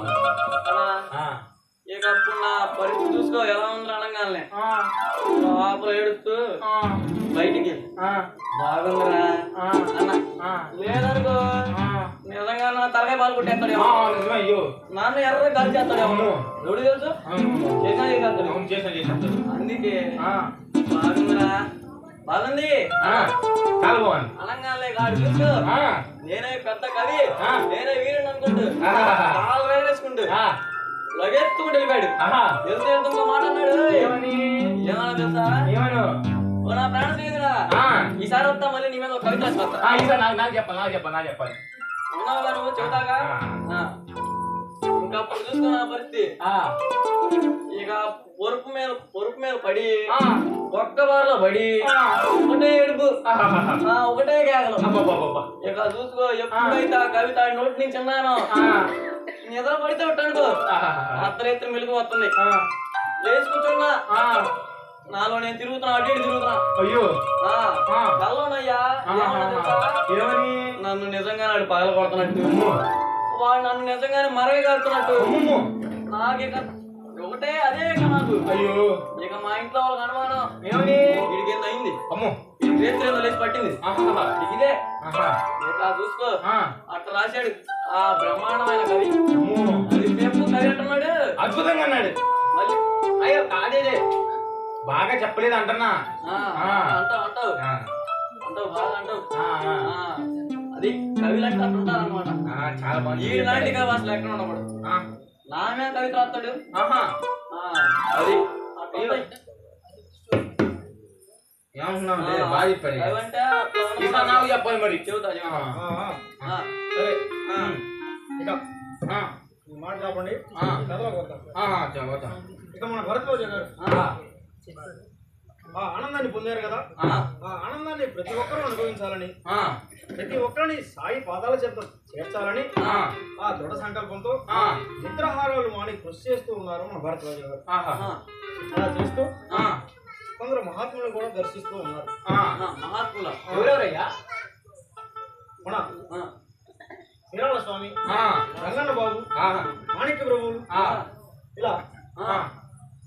ఇక అప్పుడు నా పరిస్థితి చూసుకో ఎలా ఉంది అనగానే లోపల ఏడుస్తూ బయటికి బాగుందిరా అన్న. లేదనుకో నిజంగా నా తలకాయ పాలు కొట్టేస్తాడు. అయ్యో నాన్న ఎర్ర గాలి చేస్తాడు. ఎవడు తెలుసు? చేసేస్తాడు. అందుకే బాగుందిరా బాగుంది అనగానే గాడు చూసుకో నేనే పెద్ద కవి నేనే వీరుని అనుకుంటూ కాలు వేసుకుంటూ లగెత్తుకుంటూ వెళ్ళిపోయాడు. తెలిసి ఇంకో మాట అన్నాడు. ఏమన్నా తెలుసా? నా ప్రాణ స్నేహితుడా, ఈసారి వస్తా మళ్ళీ నీ మీద కవిత చెప్పాలి ఉన్నావుగా నువ్వు చెబుతాగా. ఇంకప్పుడు చూసుకో నా పరిస్థితి. ఇక పొరుపు మీద పడి ఒక్క బార్లో పడి ఒకటే ఏడుపు ఒకటే కేకలు ఇక చూసుకో ఎప్పుడైతే ఆ కవిత నోటి నుంచి అన్నాను నిద్ర పడితే ఉంటానుకో అర్ధరాత్రి మెలుగు వస్తుంది లేచి కూర్చున్నా నాలో నేను తిరుగుతున్నా అటు ఇటు తిరుగుతున్నా అయ్యో కల్లోనయ్యా ఏమని నన్ను నిజంగా నాడు పగల కొడుతున్నట్టు వాడు నన్ను నిజంగానే మరగలుగుతున్నట్టు నాకిక ఒకటే అదే ఇక నాకు అయ్యో ఇక మా ఇంట్లో వాళ్ళకి అనుమానం ఏమని వీడికి ఏంది అయింది అమ్మో రేత్రి లేచి పట్టింది ఇదే ఇక చూసుకో అట్లా రాశాడు ఆ బ్రహ్మాండమైన కవి అది రేపు కవి అంటున్నాడు అద్భుతంగా అన్నాడు మళ్ళీ అయ్యో కాదేదే బాగా చెప్పలేదు అంటున్నా అంటావు అంటావు అంటావు బాగా అంటావు అది కవిలు అంటే అంటుంటారు అనమాట చాలా బాగుంది ఈ లాంటి కవి అసలు ఎక్కడ ఉండకూడదు నామే కవిత రాస్తాడు అది ఏమంటున్నావు బాగా చెప్పాడు కవంటే ఇంకా నాకు చెప్పాలి మరి చెబుతా సరే ఇక ఈ మాట చెప్పండి కథలో కొడతాం ఇక మన భరద్వాజ గారు ఆ ఆనందాన్ని పొందారు కదా ఆ ఆనందాన్ని ప్రతి ఒక్కరూ అనుభవించాలని ప్రతి ఒక్కరిని సాయి పాదాల చెంత చేర్చాలని ఆ దృఢ సంకల్పంతో నిద్రాహారాలు మాని కృషి చేస్తూ ఉన్నారు మన భరద్వాజ గారు. అలా చేస్తూ కొందరు మహాత్ములను కూడా దర్శిస్తూ ఉన్నారు. మహాత్ముల ఎవరెవరయ్యా? మన శ్రీరామ స్వామి, రంగన్న బాబు, మాణిక్య ప్రభువులు, ఇలా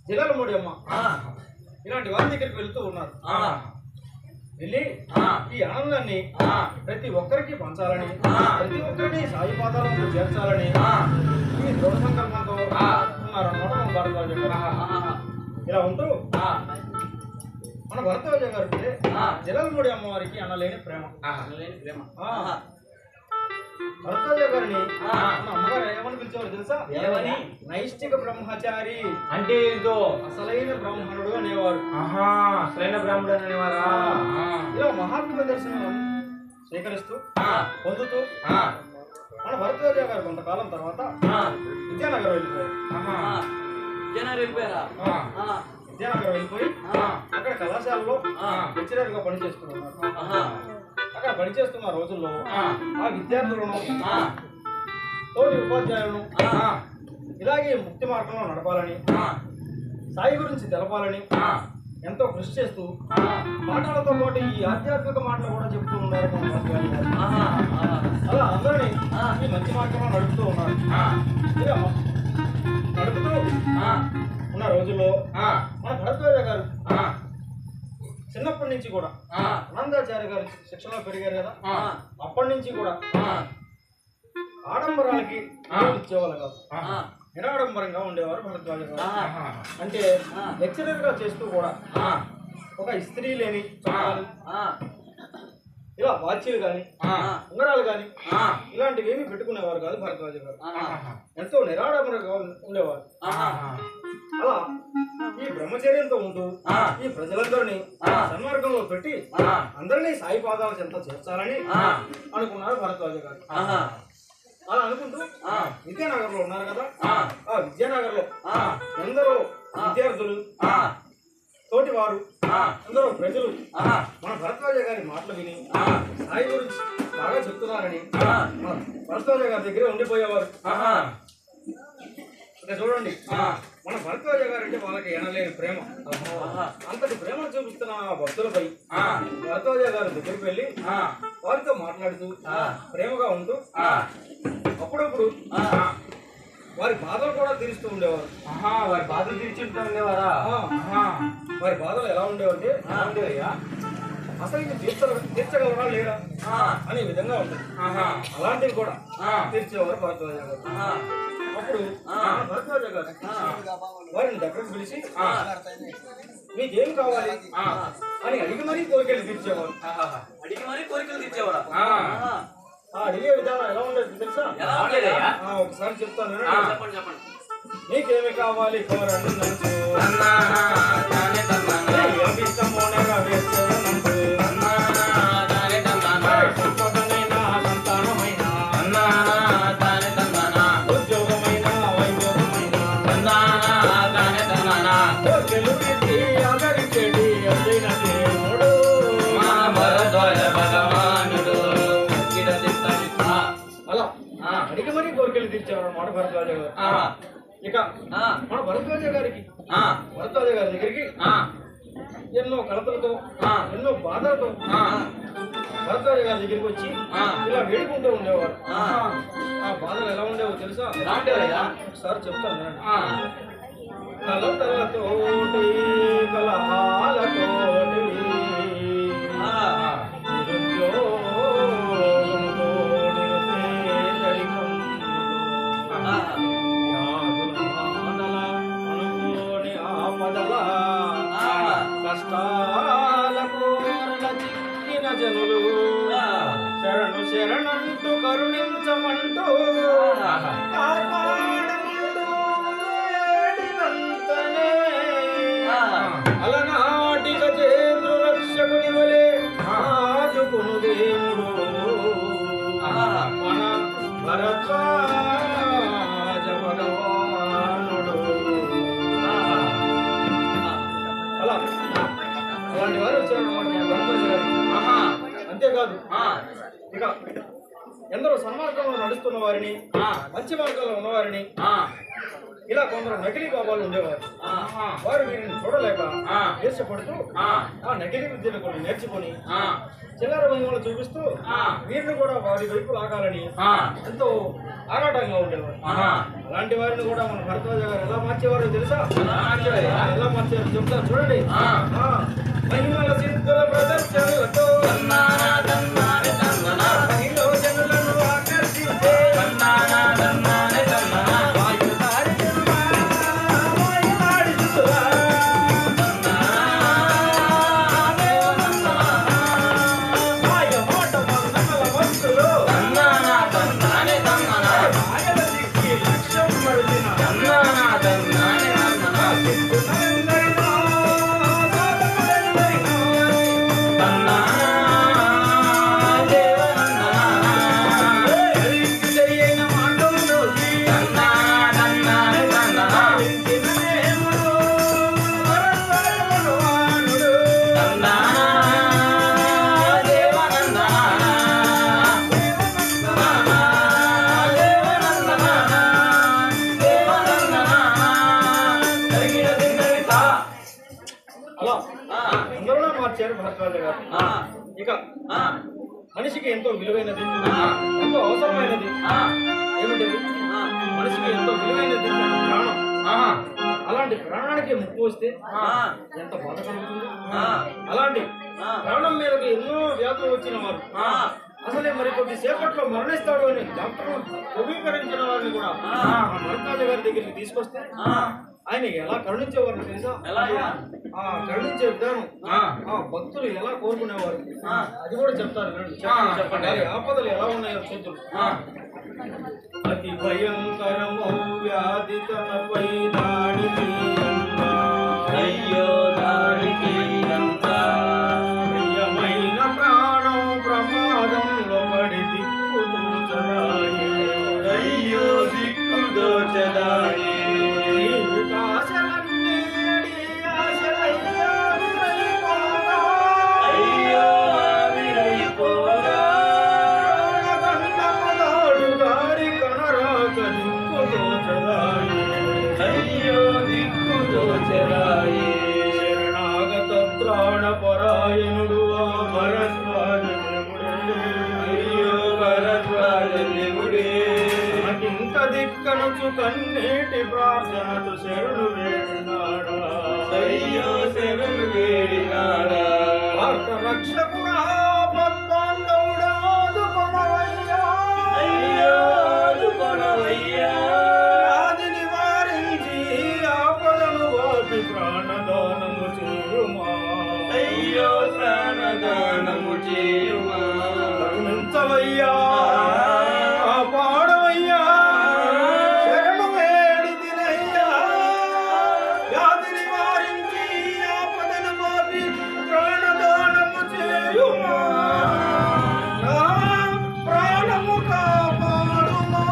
జిల్లాల మూడి అమ్మ ఇలాంటి వారి దగ్గరికి వెళ్తూ ఉన్నారు. వెళ్ళి ఈ ఆనందాన్ని ప్రతి ఒక్కరికి పంచాలని, ప్రతి ఒక్కరిని సాయి పాదాలను చేర్చాలని ఈ దృఢ సంకల్పంతో ఉన్నారన్నమాట మన భరద్వాజ గారు. ఇలా ఉంటూ మన భరద్వాజ గారికి జిల్లాలమూడి అమ్మవారికి అనలేని ప్రేమ. భరద్వాజ గారిని మన అమ్మగారు ఏమని పిలిచేవారు తెలుసా? ఏమని? నైష్టిక బ్రహ్మచారి అంటే ఏంటో అసలైన బ్రాహ్మణుడు అనేవారు. అసలైన బ్రాహ్మణుడు అనేవారా? ఇలా మహాత్ముల దర్శనం స్వీకరిస్తూ పొందుతూ మన భరద్వాజ గారు కొంతకాలం తర్వాత విద్యానగర్ వెళ్ళిపోయారు. విద్యానగర్ వెళ్ళిపోయి అక్కడ కళాశాలలో లెక్చరర్ గా పనిచేస్తున్నారు. అక్కడ పనిచేస్తున్న రోజుల్లో ఆ విద్యార్థులను, తోటి ఉపాధ్యాయులను ఇలాగే ముక్తి మార్గంలో నడపాలని, సాయి గురించి తెలపాలని ఎంతో కృషి చేస్తూ పాఠాలతో పాటు ఈ ఆధ్యాత్మిక మాటలు కూడా చెప్తూ ఉన్నారు. అలా అందరినీ ఈ మంచి మార్గంలో నడుపుతూ ఉన్నారు. ఇలా నడుపుతూ ఉన్న రోజుల్లో మన భరద్వాజ గారు చిన్నప్పటి నుంచి కూడా ఆనందాచార్య గారు శిక్షణలో పెరిగారు కదా, అప్పటి నుంచి కూడా ఆడంబరాలకి ఇచ్చేవాళ్ళు కాదు, నిరాడంబరంగా ఉండేవారు భరద్వాజ గారు. అంటే లెక్చరర్ గా చేస్తూ కూడా ఒక ఇస్త్రీ లేని చొక్కాలు, ఇలా వాచ్లు కానీ ఉంగరాలు కానీ ఇలాంటివి ఏమి పెట్టుకునేవారు కాదు భరద్వాజ గారు. ఎంతో నిరాడంబరంగా ఉండేవారు. అలా ఈ బ్రహ్మచర్యంతో ఉంటూ ఈ ప్రజలందరినీ సన్మార్గంలో పెట్టి అందరినీ సాయి పాదాల చెంత చేర్చాలని అనుకున్నారు భరద్వాజ గారు. అలా అనుకుంటూ విద్యానగర్ లో ఉన్నారు కదా, ఆ విద్యానగర్ లో ఎందరో విద్యార్థులు, తోటి వారు, అందరూ ప్రజలు మన భరద్వాజ గారి మాటలు విని సాయి గురించి బాగా చెప్తున్నారని మన భరద్వాజ గారి దగ్గర ఉండిపోయేవారు. ఇక చూడండి, మన భరద్వాజ గారు అంటే వాళ్ళకి ఎనలేని ప్రేమ. అంతటి ప్రేమను చూపిస్తున్న భక్తులపై భరద్వాజ గారు దగ్గరికి వెళ్ళి వారితో మాట్లాడుతూ ప్రేమగా ఉంటూ అప్పుడప్పుడు వారి బాధలు కూడా తీరుస్తూ ఉండేవారు. వారి బాధలు తీర్చుంటూ ఉండేవారా? వారి బాధలు ఎలా ఉండేవంటే అసలు ఇది తీర్చగలరా లేరా అనే విధంగా ఉంటుంది. అలాంటివి కూడా తీర్చేవారు భరద్వాజ గారు. అప్పుడు భరద్వాజ గారు వారిని దగ్గరకు పిలిచి మీకేం కావాలి అని అడిగి మరీ కోరికలు తీర్చేవారు. అడిగి మరీ కోరికలు తీర్చేవారా? అడిగే విధానం ఎలా ఉండేది తెలుసా? ఒకసారి చెప్తాను, చెప్పండి చెప్పండి. నీకేమి కావాలి కోరండి నంచు, ఇష్టమో నెరవేర్చనంచు, సంపదనైనా సంతానమైనా ఉద్యోగమైనా వైద్యోగమైనా కోర్కెలు తీర్చి ఆదరించేటి భరద్వాజ గారు. ఇక మన భరద్వాజ గారికి భరద్వాజ గారి దగ్గరికి ఎన్నో కలతలతో ఎన్నో బాధలతో భరద్వాజ గారి దగ్గరికి వచ్చి ఇలా వేడుకుంటూ ఉండేవారు. ఆ బాధలు ఎలా ఉండేవో తెలుసా? ఒకసారి చెప్తాను. కలతలతోటి కలహాలతోటి కష్టాలకు చిక్కిన జనులు శరణు శరణంటూ కరుణించమంటూ కాపాడమంటూ వేడినంతనే అలనాటి గజేంద్రు రక్షకుడి వలె ఆదుకును దేవుడు మన భరద్వాజ భగవానుడు. అలాంటి వారు వచ్చారన్నమాట మన భరద్వాజ గారు. అంతేకాదు ఇక ఎందరో సన్మార్గంలో నడుస్తున్న వారిని మంచి మార్గంలో ఉన్నవారిని ఇలా కొందరు నకిలీ బాబాలు ఉండేవారు. వారు వీరిని చూడలేక దేశపడుతూ ఆ నకిలీ విద్యను కొన్ని నేర్చుకొని చిల్లర భంగంలో చూపిస్తూ వీరిని కూడా వారి వైపు లాగాలని ఎంతో ఆరాటంగా ఉండేవారు. అలాంటి వారిని కూడా మన భరద్వాజ గారు ఎలా మార్చేవారో తెలుసా? ఎలా మార్చారు చెప్తారు చూడండి. మహిమల సిద్ధుల ప్రదర్శనలతో మహిళ జనులను ఆకర్షించే భరద్వాజ గారు. ఇక మనిషికి ఎంతో విలువైనది ఎంతో అవసరమైనది ఏమిటది? మనిషికి ఎంతో విలువైనది ప్రాణం. అలాంటి ప్రాణానికి ముప్పు వస్తే ఎంత బాధ కలుగుతుంది. అలాంటి ప్రాణం మీదకి ఎన్నో వ్యాధులు వచ్చిన వారు అసలే మరి కొద్ది సేపట్లో మరణిస్తాడు అని డాక్టర్లు ధృవీకరించిన వారిని కూడా భరద్వాజ గారి దగ్గరికి తీసుకొస్తే ఆయన ఎలా కరుణించేవారు తెలుసా? ఆ కరుణించే విధానం ఆ భక్తులు ఎలా కోరుకునేవారు అది కూడా చెప్తారు. చెప్పండి ఆపదలు ఎలా ఉన్నాయో చూద్దాం. అతి భయంకరమౌ వ్యాధి తనపై దాడికి అయ్యో దాడికి ప్రియమైన ప్రాణం ప్రమాదంలో పడి దిక్కుదోచదాయే అయ్యో దిక్కుదోచదాయే శరణాగత ప్రాణపరాయణుడు భరద్వాజుడే ఇంత దిక్కనుచు కన్నీటి ప్రార్థనకు శరణు వేడినాడా అయ్యో శరణు వేడినాడా రక్షకుడా భక్తాంగవుడా ఆదుకొనవయ్యా అయ్యో ఆదుకొనవయ్యా ఆది నివారించి ఆపదను వాపి ప్రాణదానము చేయుమా అయ్యో ప్రాణదానము చేయుమా కరుణించవయ్యా పాడవయ్యా శరణు వేడి తినయ్యా వ్యాధి నివారించి ఆపదను వాపి ప్రాణదానము చేయుమా ప్రాణము కాపాడుమా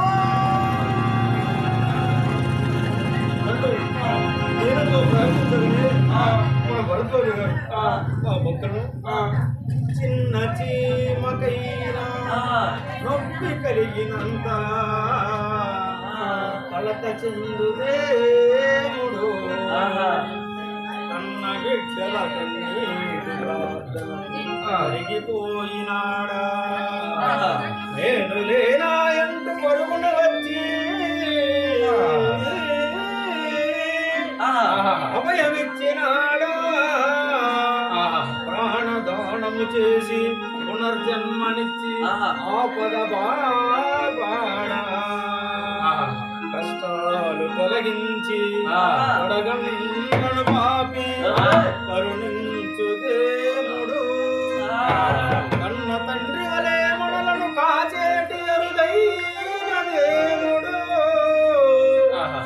నేనతో ప్రార్థించగలిగే మన భరద్వాజ గారు ఆ భక్తులను చిన్న చీమకైనా నొప్పి కలిగినంత కలత చెందుదేముడు కన్న బిడ్డల కన్నీటి ప్రార్థన కరిగిపోయినాడా నేను లేనా ఎందు పరుగున వచ్చి అభయమిచ్చినాడా ప్రాణదానము చేసి పునర్జన్మనిచ్చి ఆపద బాబాడా కష్టాలు తొలగించి అడగను పాపి కరుణించు దేవుడు కన్న తండ్రి వలె మనలను కాచేటి అరుదైన దేవుడు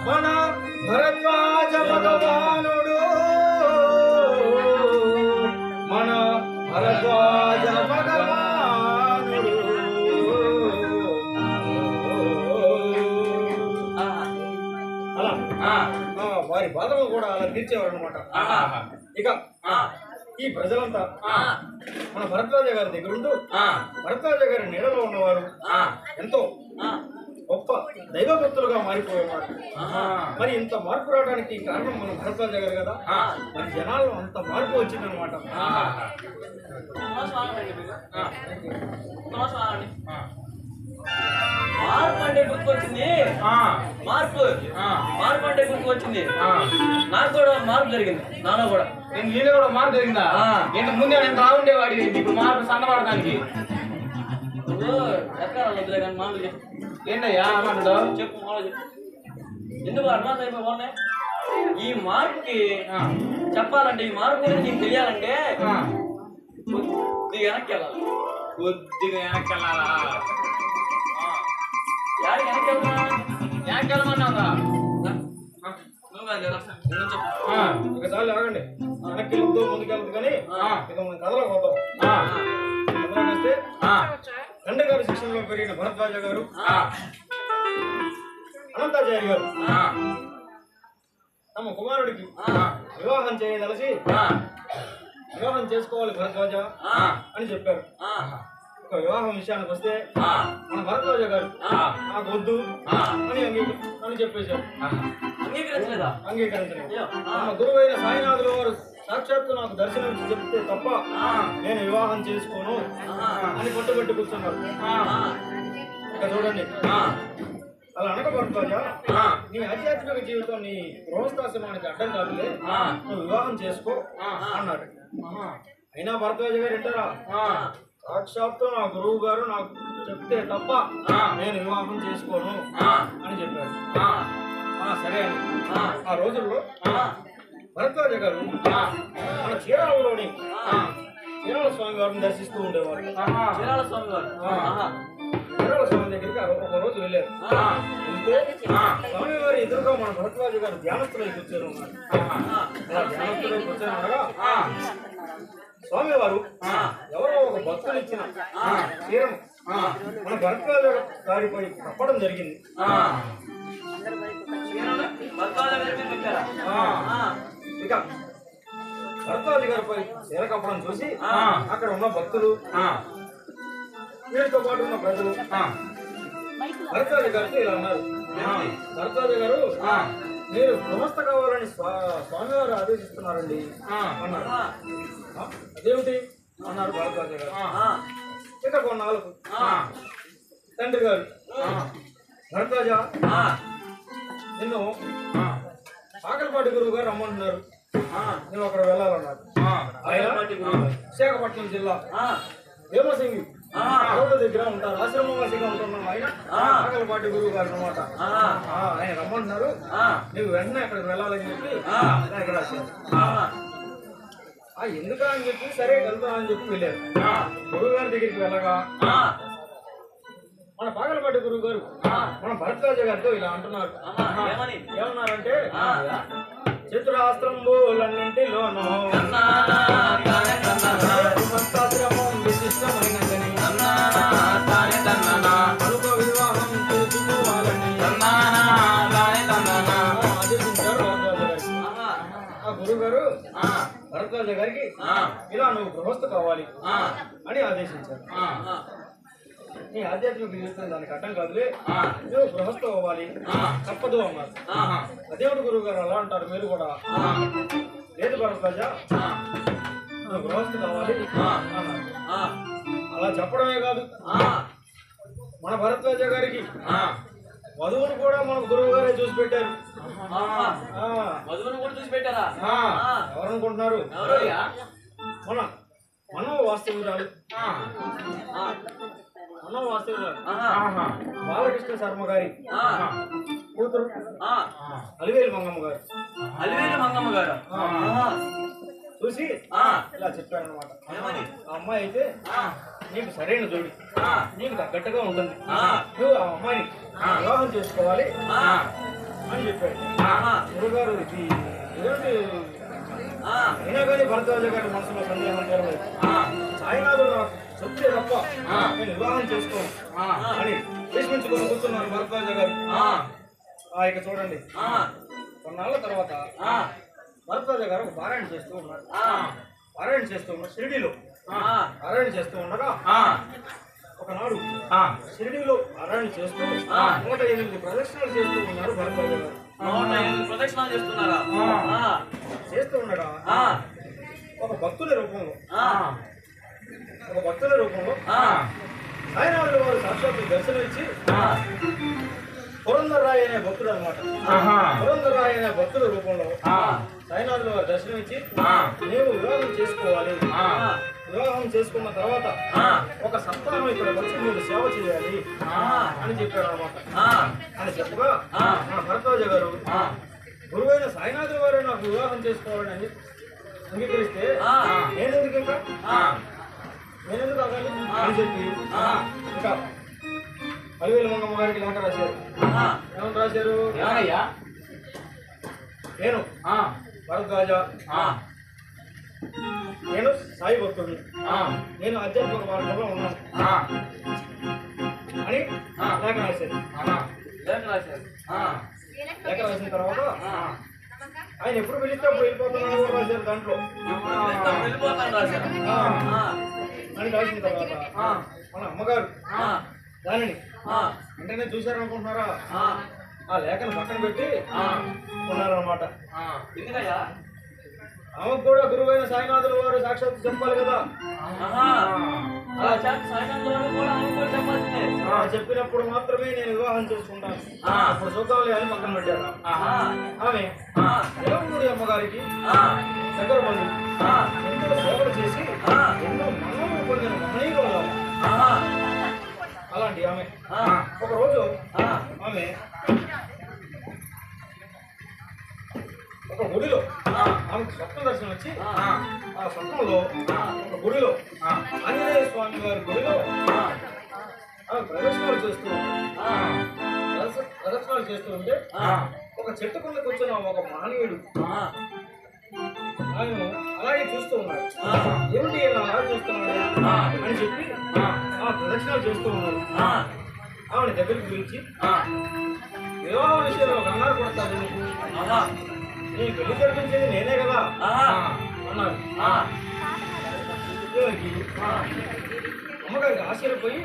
మన భరద్వాజ భగవానుడు మన భరద్వాజ భగవానుడు అలా వారి బాధలు కూడా అలా తీర్చేవారు అనమాట. ఇక ఈ ప్రజలంతా మన భరద్వాజ గారి దగ్గర ఉంటూ భరద్వాజ గారి నీడలో ఉన్నవారు ఎంతో గొప్ప దైవభక్తులుగా మారిపోయేవారు. మరి ఇంత మార్పు రావడానికి కారణం మన భరద్వాజ గారు కదా. మరి జనాల్లో అంత మార్పు వచ్చిందనమాట. మార్పు అంటే గుర్తుకొచ్చింది. మార్పు అంటే గుర్తుకొచ్చింది. నాకు కూడా మార్పు జరిగింది. నాలో కూడా నేను కూడా మార్పు జరిగిందా? ఇంతకు ముందే నేను బాగుండేవాడి, ఇప్పుడు మార్పు సన్నపడడానికి ఎక్కడ వద్దులే కానీ మామూలు ఏంటయ్యా మాట్లాడు చెప్పు. మామూలు ఎందుకు అడ్వాన్స్ అయిపోయి ఈ మార్పుకి చెప్పాలంటే, ఈ మార్పు గురించి నీకు తెలియాలంటే కొద్దిగా వెనక్కి వెళ్ళాలి. కొద్దిగా వెనక్కి వెళ్ళాలా? యాడికి వెనక్కి వెళ్తున్నా? వెనక్కి వెళ్ళమన్నావురా? ఒకసారి ఆగండి. వెనక్కి వెళ్తూ ముందుకెళ్తుంది కానీ ఇక మనం కథలో పోతాం. కథలోనేస్తే తండ్రి గారి శిక్షణలో పెరిగిన భరద్వాజ గారు అనంతాచార్య గారు తమ కుమారుడికి వివాహం చేయదలసి వివాహం చేసుకోవాలి భరద్వాజ అని చెప్పారు. ఒక వివాహం విషయానికి వస్తే మన భరద్వాజ గారు నాకు వద్దు అని చెప్పేశారు. అంగీకరించలేదు. మన గురువు అయిన సాయినాథుల వారు సాక్షాత్తు నాకు దర్శనం చెప్తే తప్ప నేను వివాహం చేసుకోను అని పట్టుబట్టి కూర్చున్నారు. ఇక చూడండి, అలా అనక భరద్వాజ, నీ ఆధ్యాత్మిక జీవితం నీ గృహస్థాశ్రమానికి అడ్డం కాదులే, నువ్వు వివాహం చేసుకో అన్నాడు. అయినా భరద్వాజ గారు వింటారా? సాక్షాత్తు నా గురువు గారు నాకు చెప్తే తప్ప నేను వివాహం చేసుకోను అని చెప్పారు. సరే అని ఆ రోజుల్లో భరద్వాజ గారు మన చీరాలలోని చీరాల స్వామి వారిని దర్శిస్తూ ఉండేవారు. చీరాల స్వామి వారు చీరాల స్వామి దగ్గరికి ఒక రోజు వెళ్ళారు. వెళ్తే స్వామి వారి ఎదురుగా మన భరద్వాజ గారు ధ్యానస్తులై కూర్చొని ఉన్నారు. అలా ధ్యానస్తులై కూర్చొని ఉండగా స్వామివారు ఎవరో ఒక భక్తులు ఇచ్చిన చీరం మన భరద్వాజ గారిపై కప్పడం జరిగింది. ఇక భరద్వాజ గారిపై చీర కప్పడం చూసి అక్కడ ఉన్న భక్తులు, వీరితో పాటు ఉన్న ప్రజలు భరద్వాజ గారితో ఇలా అన్నారు. భరద్వాజ గారు, మీరు గృహస్థ కావాలని స్వామివారు ఆదేశిస్తున్నారండి అన్నారు. అదేమిటి అన్నారు భరద్వాజ గారు. ఇక కొన్నాళ్ళకు తండ్రి గారు, భరద్వాజ నిన్ను ఆకలిపాటి గురువు గారు రమ్మంటున్నారు, నువ్వు అక్కడ వెళ్ళాలన్నారు. ఆయన విశాఖపట్నం జిల్లా భీమసింగి రోడ్డు దగ్గర ఉంటారు, ఆశ్రమవాసిగా ఉంటున్నాం. ఆయన ఆకలిపాటి గురువు గారు అనమాట. ఆయన రమ్మంటున్నారు, నువ్వు వెంటనే అక్కడికి వెళ్ళాలని చెప్పి ఇక్కడ రాశారు. ఎందుకా అని చెప్పి సరే వెళ్తాను అని చెప్పి వెళ్ళారు. గురువు గారి దగ్గరికి వెళ్ళగా మన పాగలపాటి గురువు గారు మన భరద్వాజ గారితో ఇలా అంటున్నారు. ఏమన్నారంటే, చతురాస్త్రంబులన్నింటిలోనూ విశిష్టమైనదని వివాహం చేసుకోవాలని ఆదేశించారు భరద్వాజ గారికి. ఆ గురువు గారు భరద్వాజ గారికి ఇలా నువ్వు గృహస్థ కావాలి అని ఆదేశించారు. నీ ఆధ్యాత్మిక జీవితం దానికి అడ్డం కాదులే. నువ్వు గృహస్థు అవ్వాలి, తప్పదు అన్నారు. అదేవిడు గురువు గారు అలా అంటారు, మీరు కూడా లేదు భరద్వాజ నువ్వు గృహస్థు కావాలి అన్నారు. అలా చెప్పడమే కాదు, మన భరద్వాజ గారికి వధువును కూడా మన గురువు గారే చూసి పెట్టారు. వధువును కూడా చూసి పెట్టారా? ఎవరనుకుంటున్నారు? మన మనో వాస్తవురాలు బాలకృష్ణ శర్మ గారి కూతురు అలివేలు మంగమ్మ గారు. అలివేలు మంగమ్మ గారు చూసి ఇలా చెప్పాడు అనమాట. ఆ అమ్మాయి అయితే నీకు సరైన జోడి, నీకు తగ్గట్టుగా ఉంటుంది, నువ్వు ఆ అమ్మాయిని వివాహం చేసుకోవాలి అని చెప్పాడు గురుగారు. ఇది అయినా కానీ భరద్వాజ గారి మనసులో సందేహం జరగలేదు. సాయినాథుడు నాకు చెప్తే తప్ప నేను వివాహం చేసుకోను అని ప్రశ్నించుకొని కూర్చున్నారు భరద్వాజ గారు. ఇక చూడండి, కొన్నాళ్ళ తర్వాత భరద్వాజ గారు ఒక పారాయణ చేస్తూ ఉన్నారు. పారాయణ చేస్తూ ఉన్నారు షిరిడీలో. పారాయణ చేస్తూ ఉండగా ఒకనాడు షిరిడీలో పారాయణ చేస్తూ 108 ప్రదక్షిణలు చేస్తూ ఉన్నారు భరద్వాజ గారు. 108 ప్రదక్షిణాలు చేస్తున్నారా? చేస్తూ ఉండగా ఒక భక్తుల రూపంలో సాయినాథుల వారు సాక్షాత్తు దర్శనం ఇచ్చి పురంధర్రాయ్ అనే భక్తుడు అనమాట. పురంధర్రాయ్ అనే భక్తుల రూపంలో సాయినాథుల వారు దర్శనం ఇచ్చి నీవు వివాహం చేసుకోవాలి, వివాహం చేసుకున్న తర్వాత ఒక సప్తాహం ఇక్కడ వచ్చి మీరు సేవ చేయాలి అని చెప్పాడు అనమాట. అని చెప్పగా మన భరద్వాజ గారు గురువైన సాయినాథుల వారు నాకు వివాహం చేసుకోవాలని అంగీకరిస్తే నేనెందుకు అవ్వాలి అని చెప్పి ఇంకా అలివేలు మంగమ్మ గారికి లేఖ రాశారు. ఏమని రాశారు? నేను భరద్వాజ, నేను సాయి భక్తుడిని, నేను ఆధ్యాత్మిక మార్గంలో ఉన్నాను అని లేఖ రాశారు. లేఖ రాసిన తర్వాత ఆయన ఎప్పుడు పిలిస్తే అప్పుడు వెళ్ళిపోతున్నాను కూడా రాశారు దాంట్లో అని రాసిన తర్వాత మన అమ్మగారు దానిని వెంటనే చూశారనుకుంటున్నారా? ఆ లేఖను పక్కన పెట్టి ఉన్నారన్నమాట. ఆమెకు కూడా గురువైన సాయినాథుల వారు సాక్షాత్ చెప్పాలి కదా. చెప్పినప్పుడు మాత్రమే నేను వివాహం చేసుకుంటాను, అప్పుడు చూద్దాంలే అని పక్కన పెట్టాను. ఆమె దేవగుడి అమ్మగారికి దగ్గర మంది ఎంతో సేవలు చేసి ఎన్నో మన్నలు పొందిన మహనీయులు. అలాంటి ఆమె ఒకరోజు ఆమె ఒక గుడిలో ఆమెకు స్వప్న దర్శనం వచ్చి ఆ స్వప్నంలో ఒక గుడిలో ఆంజనేయ స్వామి గారి గుడిలో ఆమె ప్రదక్షిణాలు చేస్తూ ఉంటే ఒక చెట్టు కింద కూర్చున్న ఒక మహనీయుడు ఆయన అలాగే చూస్తూ ఉన్నాడు. ఏమిటి అలా చూస్తున్నాడు అని చెప్పి ఆ ప్రదక్షిణాలు చేస్తూ ఉన్నారు. ఆమె దగ్గరికి పిలిచి వివాహ విషయంలో ఒక అన్నారు కొడతాడు, నీ పెళ్లి జరిపించేది నేనే కదా అన్నారు. అమ్మగారికి ఆశ్చర్యపోయి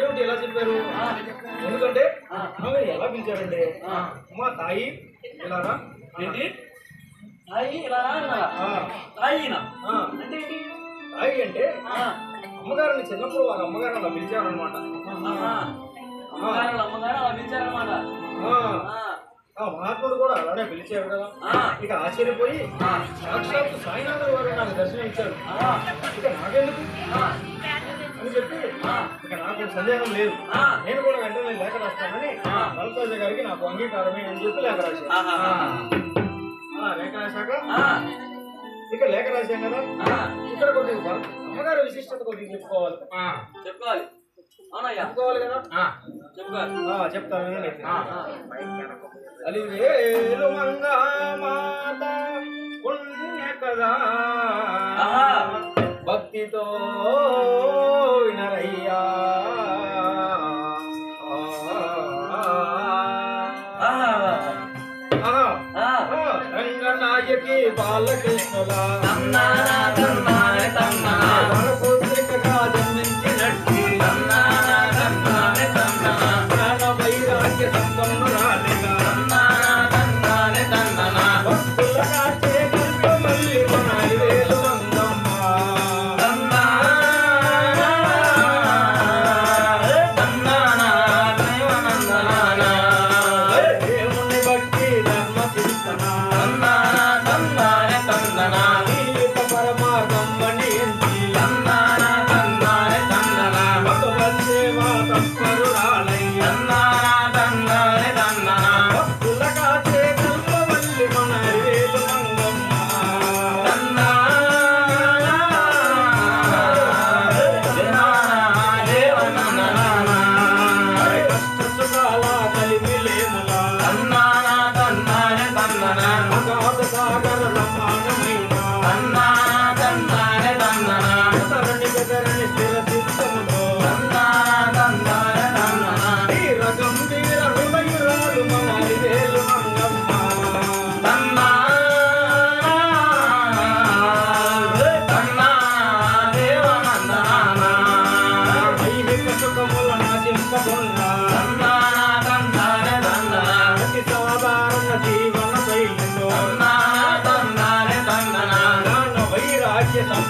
ఏమిటి ఎలా చెప్పారు? ఎందుకంటే ఆమె ఎలా పిలిచారంటే అమ్మా తాయి ఇలారా ఏంటి తాయి తాయి అంటే అమ్మగారిని చిన్నప్పుడు వాళ్ళ అమ్మగారు అలా పిలిచారనమాట. అమ్మగారు అలా పిలిచారనమాట. మహాత్ముడు కూడా అలానే పిలిచారు కదా. ఇక ఆశ్చర్యపోయి సాక్షాత్తు సాయినాథుల వారు నాకు దర్శనం ఇచ్చారు, ఇక నాకెందుకు అని చెప్పి ఇక నాకు సందేహం లేదు, నేను కూడా వెంటనే లేఖ రాస్తానని భరద్వాజ గారికి నాకు అంగీకారమే అని చెప్పి లేఖ రాశాను. లేఖ రాశాక ఇక లేఖ రాశాం కదా, ఇక్కడ కొద్దిగా అమ్మగారి విశిష్టత కొద్దిగా చెప్పుకోవాలి చెప్పుకోవాలి కదా. చెప్తాను. అలివేలు మంగా మాత పుణ్య కదా భక్తితో వినరయ్యా, రంగనాయకి బాలకృష్ణుల పుత్రికగా జన్మించినట్టి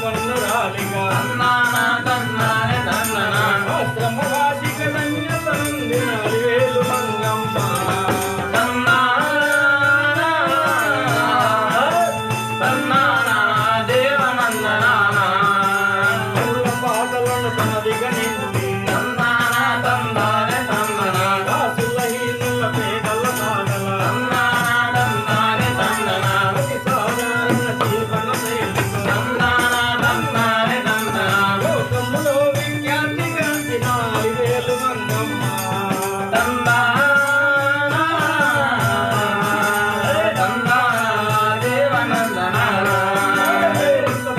మన్నురాలిగా తందానా తందానే తందనా శ్రమవాసిక ధన్యతందిన అలివేలు మంగమ్మ తందానా తందానా దేవనందనానా పూల పాటలను తనదిగా నిండి తందానా తందానే తందనా దాసులహీనుల పేదల సాగల తందానా తందానే తందనా అతి సాధారణ జీవన శైలితో తందానా తందానే తందనా లోకములో విఖ్యాతి గాంచిన అలివేలు మంగమ్మ తందానా తందానా దేవనందనానా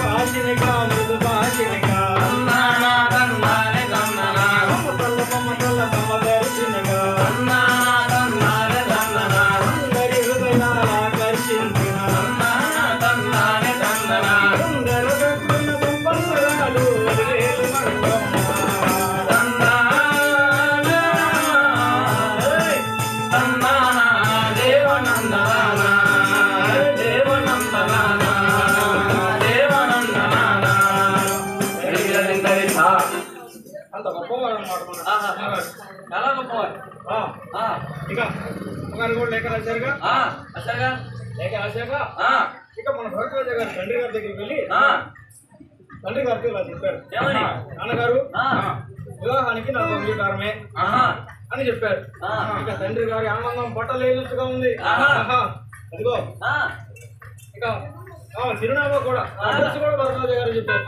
భాషినిగా మృదు భాషినిగా తందానా తందానే తందనా మమతల మమతల సమదర్శినిగా తందానా తందానే తందనా అందరి హృదయాల ఆకర్షించిన తందానా తందానే తందనా సుందర దక్షిణ సంపన్నురాలు అలివేలు మంగమ్మ తందానా తందానా దేవనందనానా దేవనందనానా దేవనందనానా ఎరిగిరిందరిసా అంత గొప్పవారు అన్నమాట చాలా గొప్పవారు ఇక ఒకరు కూడా లేఖ రాశారుగా అసలుగా లేఖ రాశాక ఇక మన భరద్వాజ గారు తండ్రి గారి దగ్గరికి వెళ్ళి తండ్రి గారికి ఇలా చెప్పారు ఏమని? నాన్నగారు వివాహానికి నాకు అంగీకారమే అని చెప్పారు ఇక తండ్రి గారి ఆనందం పట్టలేనట్టుగా ఉంది ఆహా. అదిగో ఇక చిరునామా కూడా అడ్రస్ కూడా భరద్వాజ గారు చెప్పారు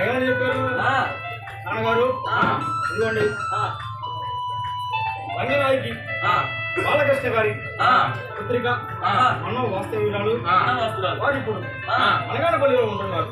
ఏమని చెప్పారు నాన్నగారు ఇదిగోండి రంగనాయకి బాలకృష్ణ గారి పుత్రిక అన్న వాస్తవ్యురాలు వారు ఇప్పుడు అనగానపల్లిలో ఉంటున్నారు